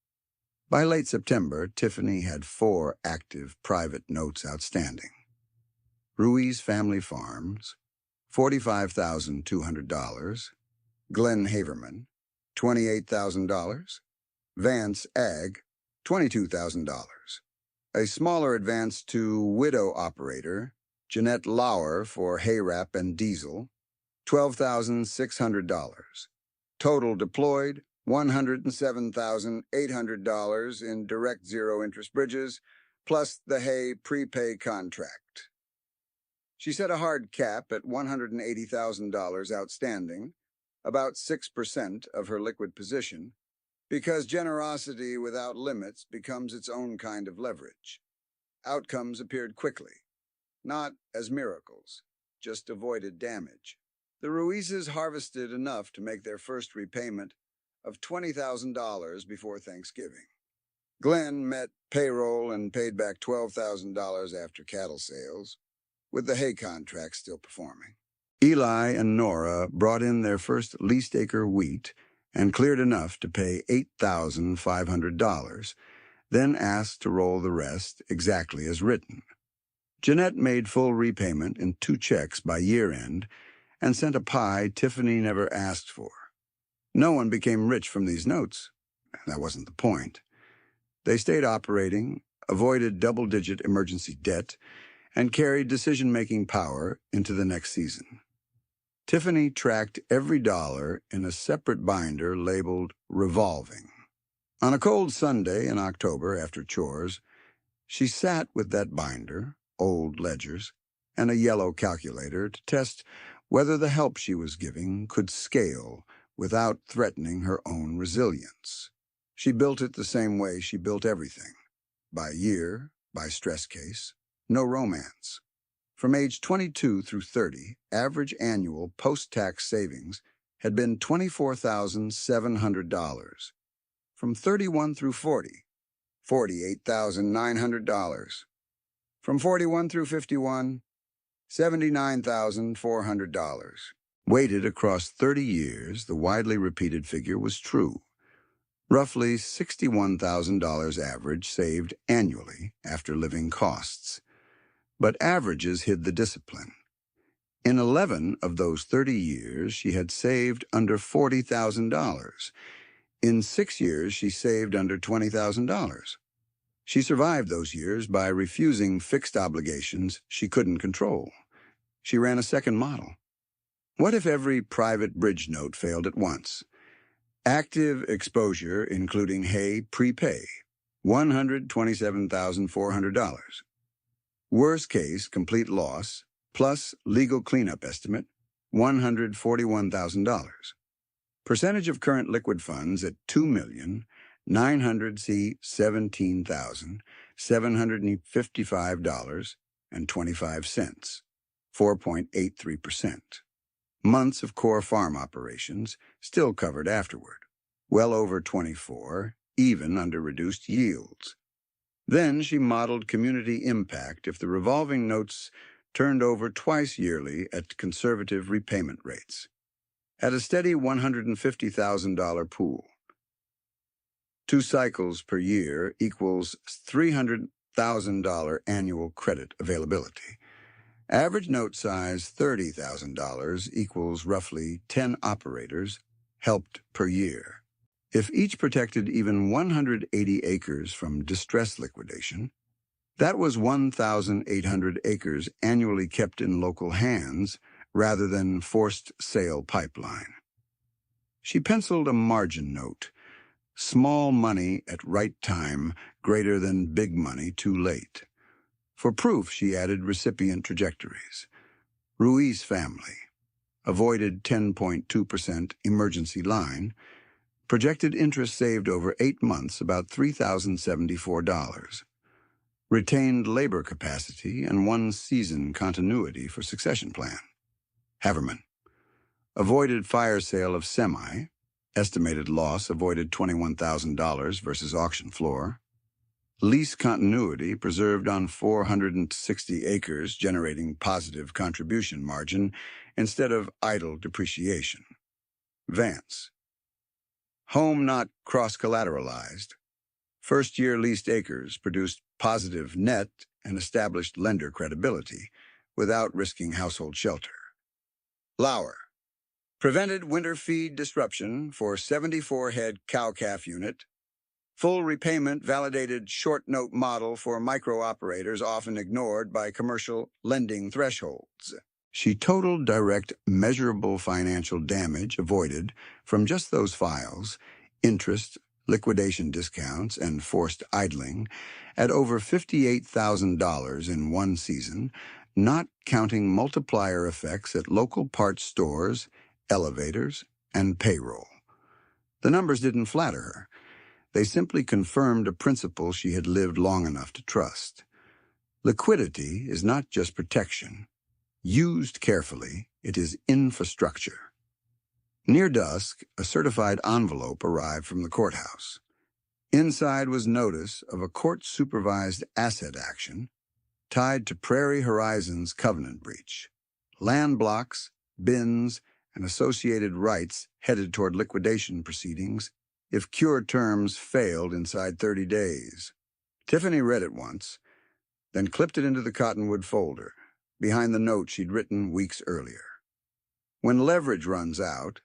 By late September, Tiffany had 4 active private notes outstanding. Ruiz Family Farms, $45,200, Glenn Haverman, $28,000. Vance Ag, $22,000. A smaller advance to widow operator, Jeanette Lauer for hay wrap and diesel, $12,600. Total deployed, $107,800 in direct zero-interest bridges, plus the hay prepay contract. She set a hard cap at $180,000 outstanding, about 6% of her liquid position, because generosity without limits becomes its own kind of leverage. Outcomes appeared quickly, not as miracles, just avoided damage. The Ruizes harvested enough to make their first repayment of $20,000 before Thanksgiving. Glenn met payroll and paid back $12,000 after cattle sales, with the hay contract still performing. Eli and Nora brought in their first leased acre wheat and cleared enough to pay $8,500, then asked to roll the rest exactly as written. Jeanette made full repayment in 2 checks by year-end and sent a pie Tiffany never asked for. No one became rich from these notes. That wasn't the point. They stayed operating, avoided double-digit emergency debt, and carried decision-making power into the next season. Tiffany tracked every dollar in a separate binder labeled revolving. On a cold Sunday in October after chores, she sat with that binder, old ledgers, and a yellow calculator to test whether the help she was giving could scale without threatening her own resilience. She built it the same way she built everything, by year, by stress case, no romance. From age 22 through 30, average annual post-tax savings had been $24,700. From 31 through 40, $48,900. From 41 through 51, $79,400. Weighted across 30 years, the widely repeated figure was true. Roughly $61,000 average saved annually after living costs. But averages hid the discipline. In 11 of those 30 years, she had saved under $40,000. In 6 years, she saved under $20,000. She survived those years by refusing fixed obligations she couldn't control. She ran a second model. What if every private bridge note failed at once? Active exposure, including hay prepay, $127,400. Worst case, complete loss, plus legal cleanup estimate, $141,000. Percentage of current liquid funds at $2,917,755.25, 4.83%. Months of core farm operations, still covered afterward. Well over 24, even under reduced yields. Then she modeled community impact if the revolving notes turned over twice yearly at conservative repayment rates. At a steady $150,000 pool. 2 cycles per year equals $300,000 annual credit availability. Average note size $30,000 equals roughly 10 operators helped per year. If each protected even 180 acres from distress liquidation, that was 1,800 acres annually kept in local hands rather than forced sale pipeline. She penciled a margin note, small money at right time greater than big money too late. For proof, she added recipient trajectories. Ruiz family, avoided 10.2% emergency line, projected interest saved over 8 months about $3,074. Retained labor capacity and 1 season continuity for succession plan. Haverman, avoided fire sale of semi, estimated loss avoided $21,000 versus auction floor. Lease continuity preserved on 460 acres, generating positive contribution margin instead of idle depreciation. Vance, home not cross-collateralized. First-year leased acres produced positive net and established lender credibility without risking household shelter. Lauer, Prevented winter feed disruption for 74 head cow-calf unit. Full repayment validated short note model for micro operators often ignored by commercial lending thresholds. She totaled direct measurable financial damage avoided from just those files, interest, liquidation discounts, and forced idling, at over $58,000 in one season, not counting multiplier effects at local parts stores, elevators, and payroll. The numbers didn't flatter her. They simply confirmed a principle she had lived long enough to trust. Liquidity is not just protection. Used carefully, it is infrastructure. Near dusk, a certified envelope arrived from the courthouse. Inside was notice of a court-supervised asset action tied to Prairie Horizons covenant breach. Land blocks, bins, and associated rights headed toward liquidation proceedings if cure terms failed inside 30 days. Tiffany read it once, then clipped it into the cottonwood folder, behind the note she'd written weeks earlier. When leverage runs out,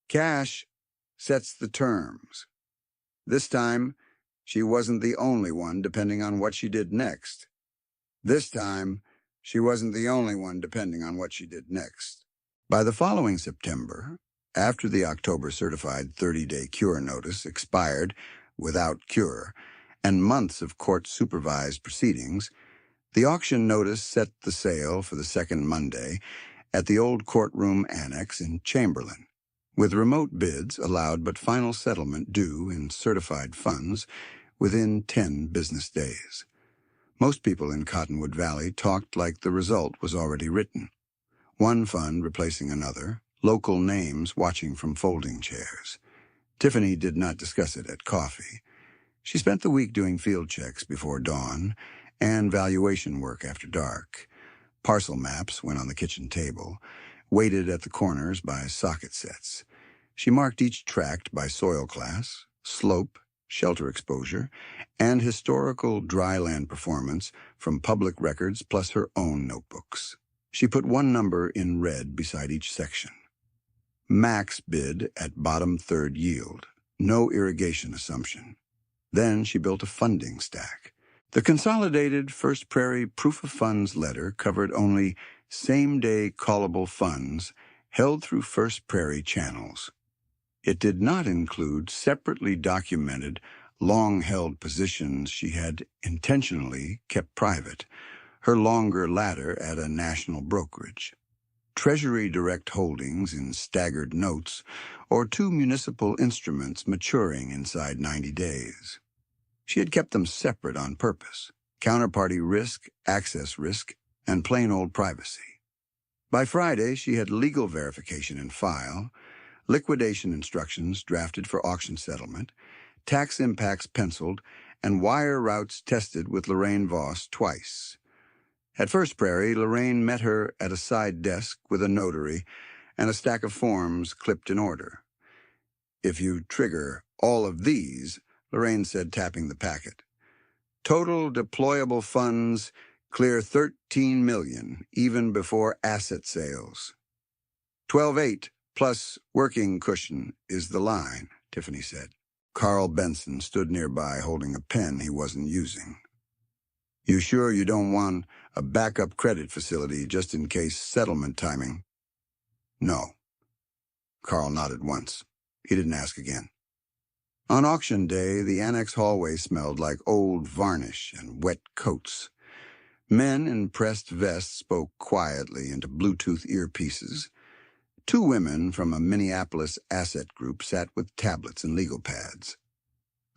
cash sets the terms. This time, she wasn't the only one depending on what she did next. By the following September, after the October certified 30-day cure notice expired without cure and months of court-supervised proceedings, the auction notice set the sale for the second Monday at the old courtroom annex in Chamberlain, with remote bids allowed but final settlement due in certified funds within 10 business days. Most people in Cottonwood Valley talked like the result was already written. One fund replacing another, local names watching from folding chairs. Tiffany did not discuss it at coffee. She spent the week doing field checks before dawn and valuation work after dark. Parcel maps went on the kitchen table, weighted at the corners by socket sets. She marked each tract by soil class, slope, shelter exposure, and historical dryland performance from public records plus her own notebooks. She put one number in red beside each section. Max bid at bottom third yield, no irrigation assumption. Then she built a funding stack. The consolidated First Prairie Proof of Funds letter covered only same-day callable funds held through First Prairie channels. It did not include separately documented, long-held positions she had intentionally kept private, her longer ladder at a national brokerage, Treasury direct holdings in staggered notes, or 2 municipal instruments maturing inside 90 days. She had kept them separate on purpose: counterparty risk, access risk, and plain old privacy. By Friday, she had legal verification in file, liquidation instructions drafted for auction settlement, tax impacts penciled, and wire routes tested with Lorraine Voss twice. At First Prairie, Lorraine met her at a side desk with a notary and a stack of forms clipped in order. "If you trigger all of these," Lorraine said, tapping the packet, "total deployable funds clear $13 million, even before asset sales. 12.8 plus working cushion is the line," Tiffany said. Carl Benson stood nearby holding a pen he wasn't using. "You sure you don't want a backup credit facility just in case settlement timing?" "No." Carl nodded once. He didn't ask again. On auction day, the annex hallway smelled like old varnish and wet coats. Men in pressed vests spoke quietly into Bluetooth earpieces. 2 women from a Minneapolis asset group sat with tablets and legal pads.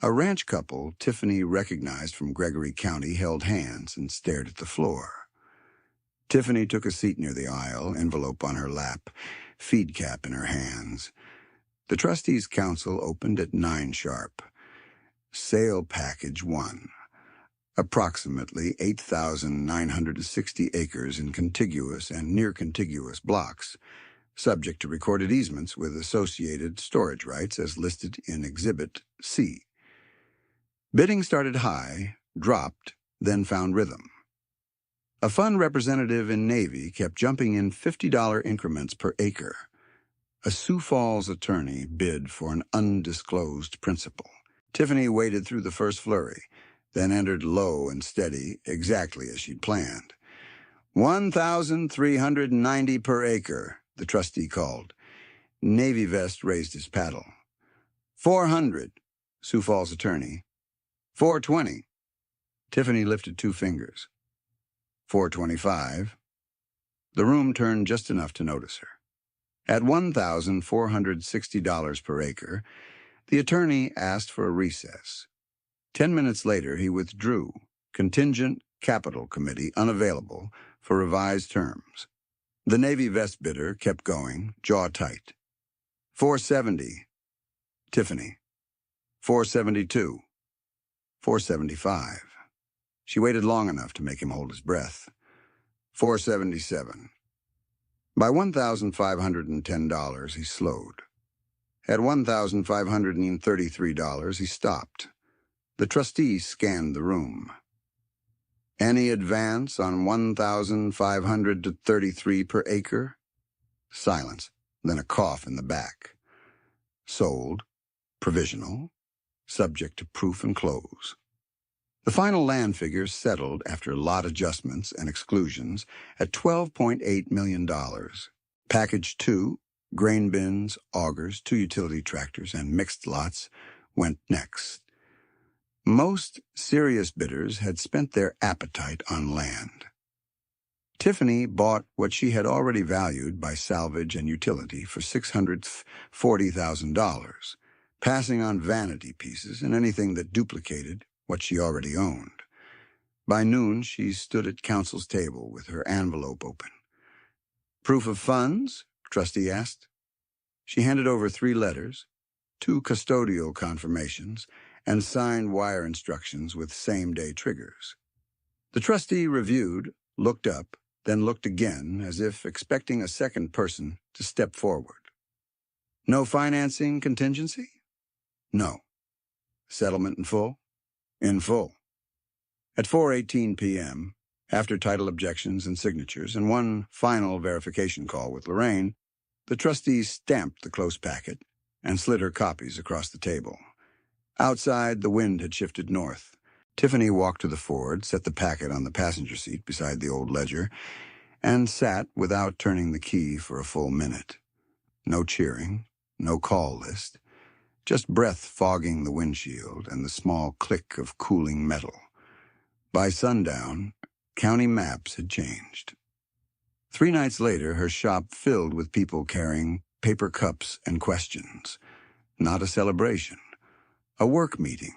A ranch couple Tiffany recognized from Gregory County held hands and stared at the floor. Tiffany took a seat near the aisle, envelope on her lap, feed cap in her hands. The trustees' council opened at 9 sharp. Sale Package 1. Approximately 8,960 acres in contiguous and near-contiguous blocks, subject to recorded easements with associated storage rights as listed in Exhibit C. Bidding started high, dropped, then found rhythm. A fund representative in Navy kept jumping in $50 increments per acre. A Sioux Falls attorney bid for an undisclosed principal. Tiffany waded through the first flurry, then entered low and steady, exactly as she'd planned. 1,390 per acre, the trustee called. Navy Vest raised his paddle. 400, Sioux Falls attorney. 420. Tiffany lifted 2 fingers. 425. The room turned just enough to notice her. At $1,460 per acre, the attorney asked for a recess. 10 minutes later, he withdrew, contingent capital committee unavailable for revised terms. The Navy Vest bidder kept going, jaw tight. 470. Tiffany. 472. 475. She waited long enough to make him hold his breath. 477. By $1,510, he slowed. At $1,533, he stopped. The trustee scanned the room. Any advance on $1,533 per acre? Silence, then a cough in the back. Sold. Provisional. Subject to proof and close. The final land figures settled after lot adjustments and exclusions at $12.8 million. Package 2, grain bins, augers, 2 utility tractors, and mixed lots, went next. Most serious bidders had spent their appetite on land. Tiffany bought what she had already valued by salvage and utility for $640,000, passing on vanity pieces and anything that duplicated what she already owned. By noon, she stood at counsel's table with her envelope open. Proof of funds? Trustee asked. She handed over 3 letters, 2 custodial confirmations, and signed wire instructions with same-day triggers. The trustee reviewed, looked up, then looked again as if expecting a second person to step forward. No financing contingency? No. Settlement in full? In full. At 4:18 p.m., after title objections and signatures and one final verification call with Lorraine, the trustee stamped the close packet and slid her copies across the table. Outside, the wind had shifted north. Tiffany walked to the Ford, set the packet on the passenger seat beside the old ledger, and sat without turning the key for a full minute. No cheering, no call list. Just breath fogging the windshield and the small click of cooling metal. By sundown, county maps had changed. 3 nights later, her shop filled with people carrying paper cups and questions. Not a celebration, a work meeting.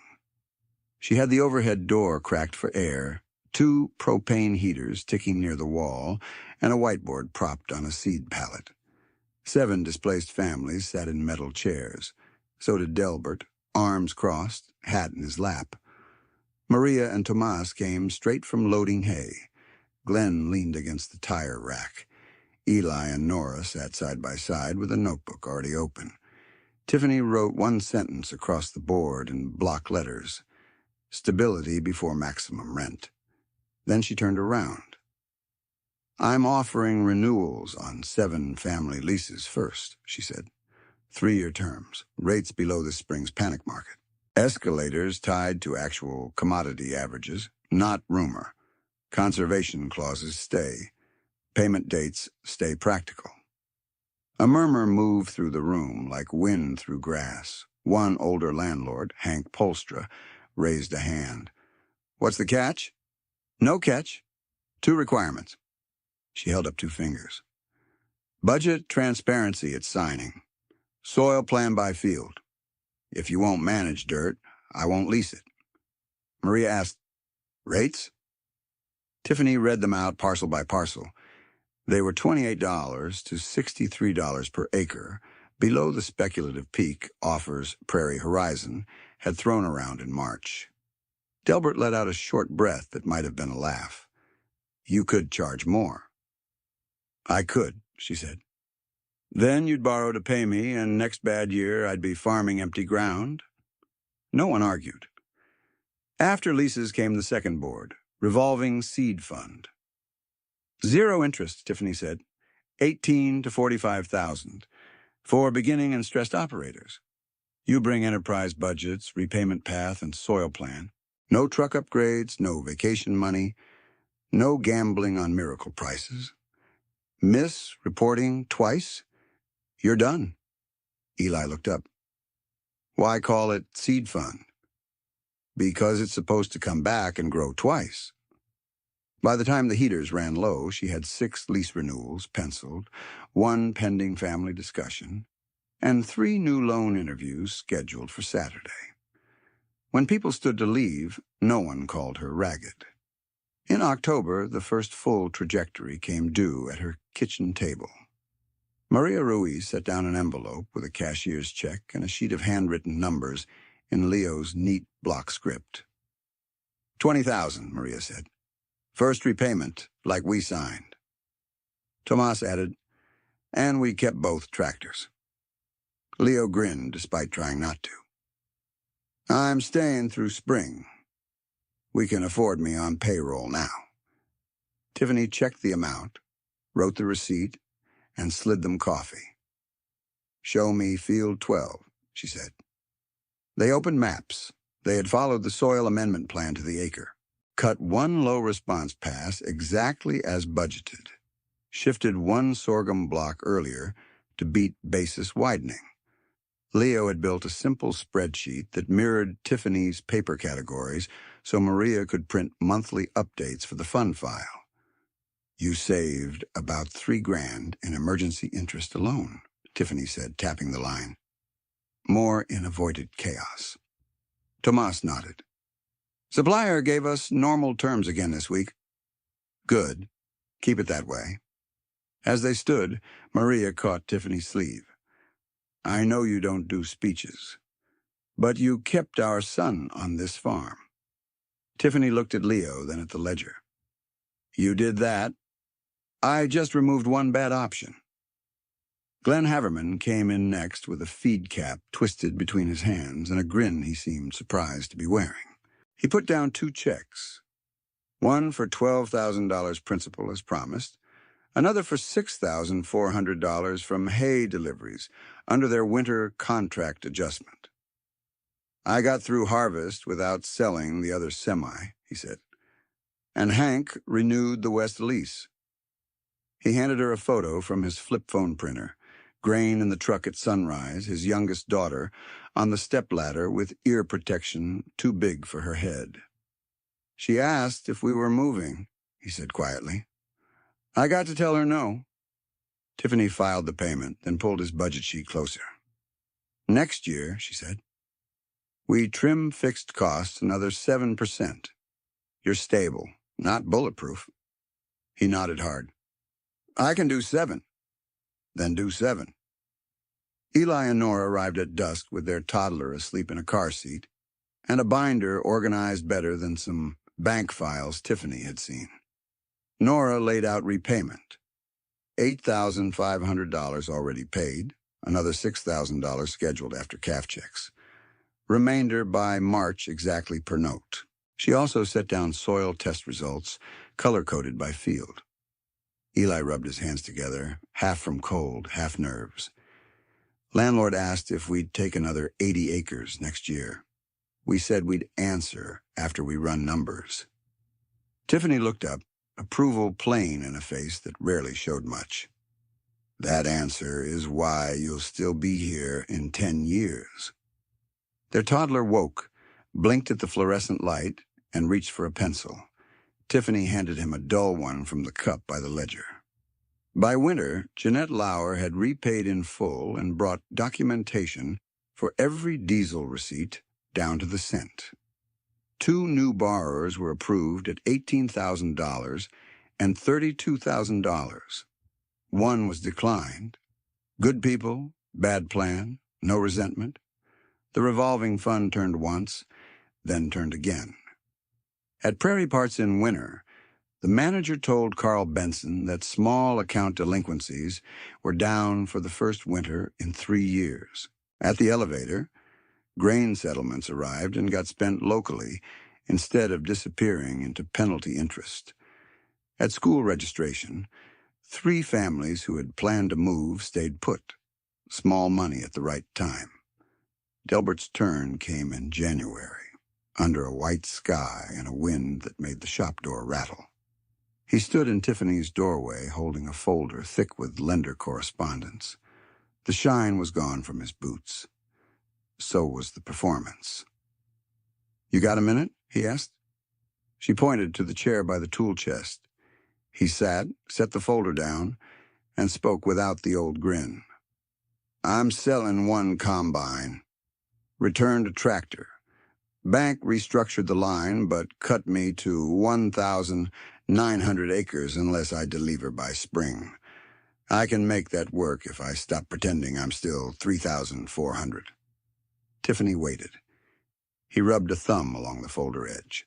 She had the overhead door cracked for air, 2 propane heaters ticking near the wall, and a whiteboard propped on a seed pallet. 7 displaced families sat in metal chairs. So did Delbert, arms crossed, hat in his lap. Maria and Tomas came straight from loading hay. Glenn leaned against the tire rack. Eli and Nora sat side by side with a notebook already open. Tiffany wrote 1 sentence across the board in block letters. Stability before maximum rent. Then she turned around. I'm offering renewals on 7 family leases first, she said. 3-year terms, rates below this spring's panic market. Escalators tied to actual commodity averages, not rumor. Conservation clauses stay. Payment dates stay practical. A murmur moved through the room like wind through grass. One older landlord, Hank Polstra, raised a hand. What's the catch? No catch. 2 requirements. She held up 2 fingers. Budget transparency at signing. Soil plan by field. If you won't manage dirt, I won't lease it. Maria asked, rates? Tiffany read them out parcel by parcel. They were $28 to $63 per acre, below the speculative peak offers Prairie Horizon had thrown around in March. Delbert let out a short breath that might have been a laugh. You could charge more. I could, she said. Then you'd borrow to pay me, and next bad year I'd be farming empty ground. No one argued. After leases came the second board, revolving seed fund. 0 interest, Tiffany said. 18 to 45,000. For beginning and stressed operators. You bring enterprise budgets, repayment path, and soil plan. No truck upgrades, no vacation money, no gambling on miracle prices. Miss reporting twice? You're done. Eli looked up. Why call it seed fund? Because it's supposed to come back and grow twice. By the time the heaters ran low, she had 6 lease renewals penciled, 1 pending family discussion, and 3 new loan interviews scheduled for Saturday. When people stood to leave, no one called her ragged. In October, the first full trajectory came due at her kitchen table. Maria Ruiz set down an envelope with a cashier's check and a sheet of handwritten numbers in Leo's neat block script. $20,000, Maria said. First repayment, like we signed. Tomas added, and we kept both tractors. Leo grinned despite trying not to. I'm staying through spring. We can afford me on payroll now. Tiffany checked the amount, wrote the receipt, and slid them coffee. Show me field 12, she said. They opened maps. They had followed the soil amendment plan to the acre, cut 1 low response pass exactly as budgeted, shifted 1 sorghum block earlier to beat basis widening. Leo had built a simple spreadsheet that mirrored Tiffany's paper categories so Maria could print monthly updates for the fund file. You saved about $3,000 in emergency interest alone, Tiffany said, tapping the line. More in avoided chaos. Tomas nodded. Supplier gave us normal terms again this week. Good. Keep it that way. As they stood, Maria caught Tiffany's sleeve. I know you don't do speeches, but you kept our son on this farm. Tiffany looked at Leo, then at the ledger. You did that. I just removed 1 bad option. Glenn Haverman came in next with a feed cap twisted between his hands and a grin he seemed surprised to be wearing. He put down 2 checks, one for $12,000 principal as promised, another for $6,400 from hay deliveries under their winter contract adjustment. I got through harvest without selling the other semi, he said, and Hank renewed the West lease. He handed her a photo from his flip phone printer, Grain in the truck at sunrise, his youngest daughter, on the stepladder with ear protection too big for her head. She asked if we were moving, he said quietly. I got to tell her no. Tiffany filed the payment, then pulled his budget sheet closer. Next year, she said, we trim fixed costs another 7%. You're stable, not bulletproof. He nodded hard. I can do 7. Then do 7. Eli and Nora arrived at dusk with their toddler asleep in a car seat and a binder organized better than some bank files Tiffany had seen. Nora laid out repayment. $8,500 already paid, another $6,000 scheduled after calf checks. Remainder by March exactly per note. She also set down soil test results, color-coded by field. Eli rubbed his hands together, half from cold, half nerves. Landlord asked if we'd take another 80 acres next year. We said we'd answer after we run numbers. Tiffany looked up, approval plain in a face that rarely showed much. That answer is why you'll still be here in 10 years. Their toddler woke, blinked at the fluorescent light, and reached for a pencil. Tiffany handed him a dull one from the cup by the ledger. By winter, Jeanette Lauer had repaid in full and brought documentation for every diesel receipt down to the cent. 2 new borrowers were approved at $18,000 and $32,000. One was declined. Good people, bad plan, no resentment. The revolving fund turned once, then turned again. At Prairie Parts in winter, the manager told Carl Benson that small account delinquencies were down for the first winter in 3 years. At the elevator, grain settlements arrived and got spent locally instead of disappearing into penalty interest. At school registration, 3 families who had planned to move stayed put. small money at the right time. Delbert's turn came in January, under a white sky and a wind that made the shop door rattle. He stood in Tiffany's doorway holding a folder thick with lender correspondence. The shine was gone from his boots. So was the performance. "You got a minute?" he asked. She pointed to the chair by the tool chest. He sat, set the folder down, and spoke without the old grin. "I'm selling one combine. Returned a tractor. Bank restructured the line, but cut me to 1,900 acres unless I deliver by spring. I can make that work if I stop pretending I'm still 3,400. Tiffany waited. He rubbed a thumb along the folder edge.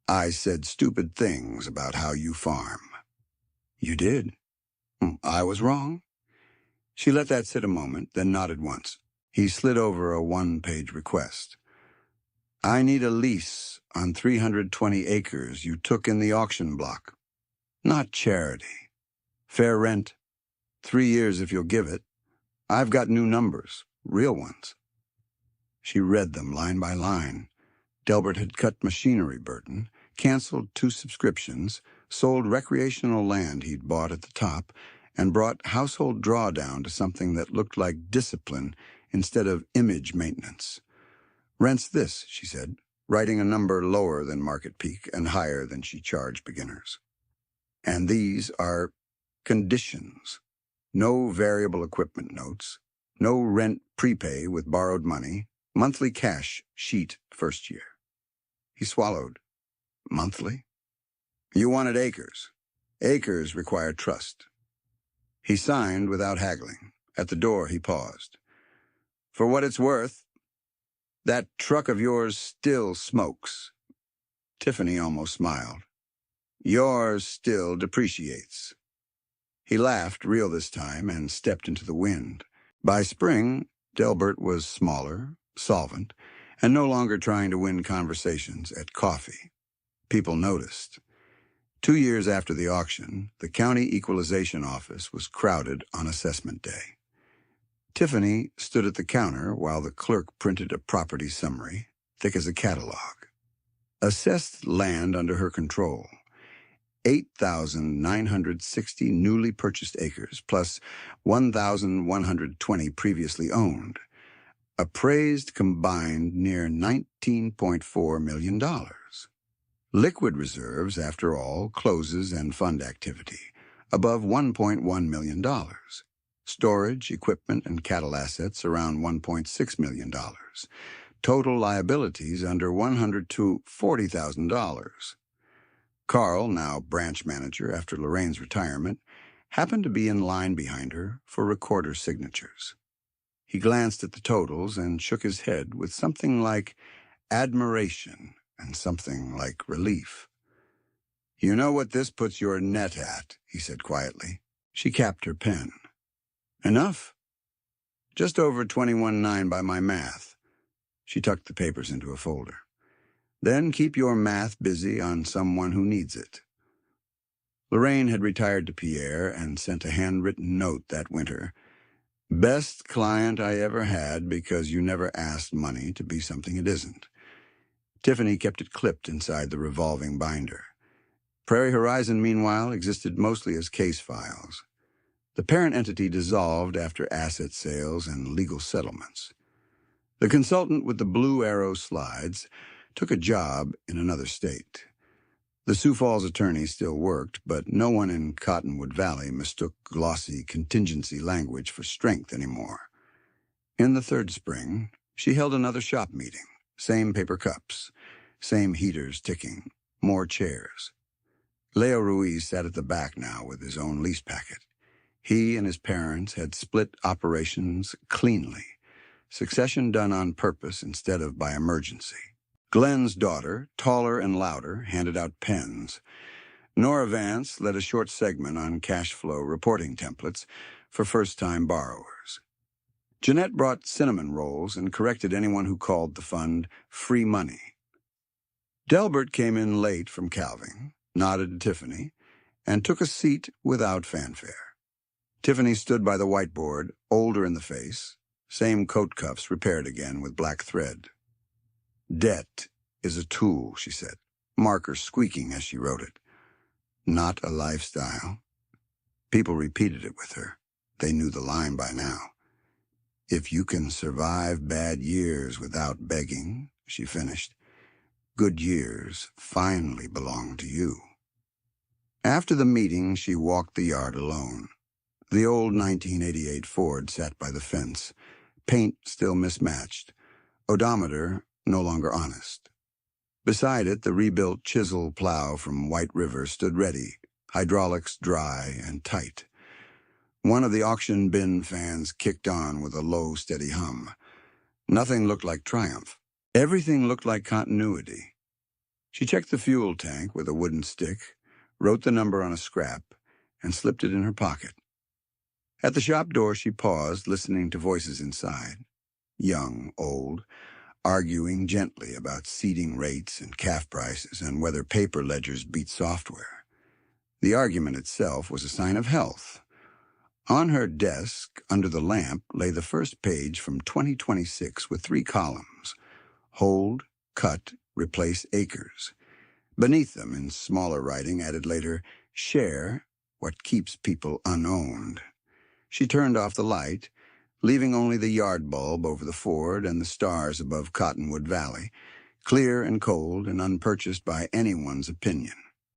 "I said stupid things about how you farm." "You did?" "I was wrong." She let that sit a moment, then nodded once. He slid over a one-page request. "I need a lease on 320 acres you took in the auction block. Not charity. Fair rent. 3 years if you'll give it. I've got new numbers, real ones." She read them line by line. Delbert had cut machinery burden, canceled 2 subscriptions, sold recreational land he'd bought at the top, and brought household drawdown to something that looked like discipline instead of image maintenance. "Rent's this," she said, writing a number lower than market peak and higher than she charged beginners. "And these are conditions. No variable equipment notes, no rent prepay with borrowed money, monthly cash sheet first year." He swallowed. "Monthly?" "You wanted acres. Acres require trust." He signed without haggling. At the door, he paused. "For what it's worth, that truck of yours still smokes." Tiffany almost smiled. "Yours still depreciates." He laughed, real this time, and stepped into the wind. By spring, Delbert was smaller, solvent, and no longer trying to win conversations at coffee. People noticed. 2 years after the auction, the county equalization office was crowded on assessment day. Tiffany stood at the counter while the clerk printed a property summary, thick as a catalog. Assessed land under her control: 8,960 newly purchased acres, plus 1,120 previously owned. Appraised combined near $19.4 million. Liquid reserves, after all, closes and fund activity, above $1.1 million. Storage, equipment, and cattle assets around $1.6 million. Total liabilities under $100,000 to $40,000. Carl, now branch manager after Lorraine's retirement, happened to be in line behind her for recorder signatures. He glanced at the totals and shook his head with something like admiration and something like relief. "You know what this puts your net at," he said quietly. She capped her pen. "Enough. Just over 21.9 by my math." She tucked the papers into a folder. "Then keep your math busy on someone who needs it." Lorraine had retired to Pierre and sent a handwritten note that winter. "Best client I ever had because you never asked money to be something it isn't." Tiffany kept it clipped inside the revolving binder. Prairie Horizon, meanwhile, existed mostly as case files. The parent entity dissolved after asset sales and legal settlements. The consultant with the blue arrow slides took a job in another state. The Sioux Falls attorney still worked, but no one in Cottonwood Valley mistook glossy contingency language for strength anymore. In the third spring, she held another shop meeting. Same paper cups, same heaters ticking, more chairs. Leo Ruiz sat at the back now with his own lease packet. He and his parents had split operations cleanly, succession done on purpose instead of by emergency. Glenn's daughter, taller and louder, handed out pens. Nora Vance led a short segment on cash flow reporting templates for first-time borrowers. Jeanette brought cinnamon rolls and corrected anyone who called the fund free money. Delbert came in late from calving, nodded to Tiffany, and took a seat without fanfare. Tiffany stood by the whiteboard, older in the face, same coat cuffs repaired again with black thread. Debt is a tool, she said, marker squeaking as she wrote it. Not a lifestyle. People repeated it with her. They knew the line by now. If you can survive bad years without begging, she finished, good years finally belong to you. After the meeting, she walked the yard alone. The old 1988 Ford sat by the fence, paint still mismatched, odometer no longer honest. Beside it, the rebuilt chisel plow from White River stood ready, hydraulics dry and tight. One of the auction bin fans kicked on with a low, steady hum. Nothing looked like triumph. Everything looked like continuity. She checked the fuel tank with a wooden stick, wrote the number on a scrap, and slipped it in her pocket. At the shop door, she paused, listening to voices inside. Young, old, arguing gently about seeding rates and calf prices and whether paper ledgers beat software. The argument itself was a sign of health. On her desk, under the lamp, lay the first page from 2026 with 3 columns. Hold, cut, replace acres. Beneath them, in smaller writing, added later, share what keeps people unowned. She turned off the light, leaving only the yard bulb over the Ford and the stars above Cottonwood Valley, clear and cold and unpurchased by anyone's opinion.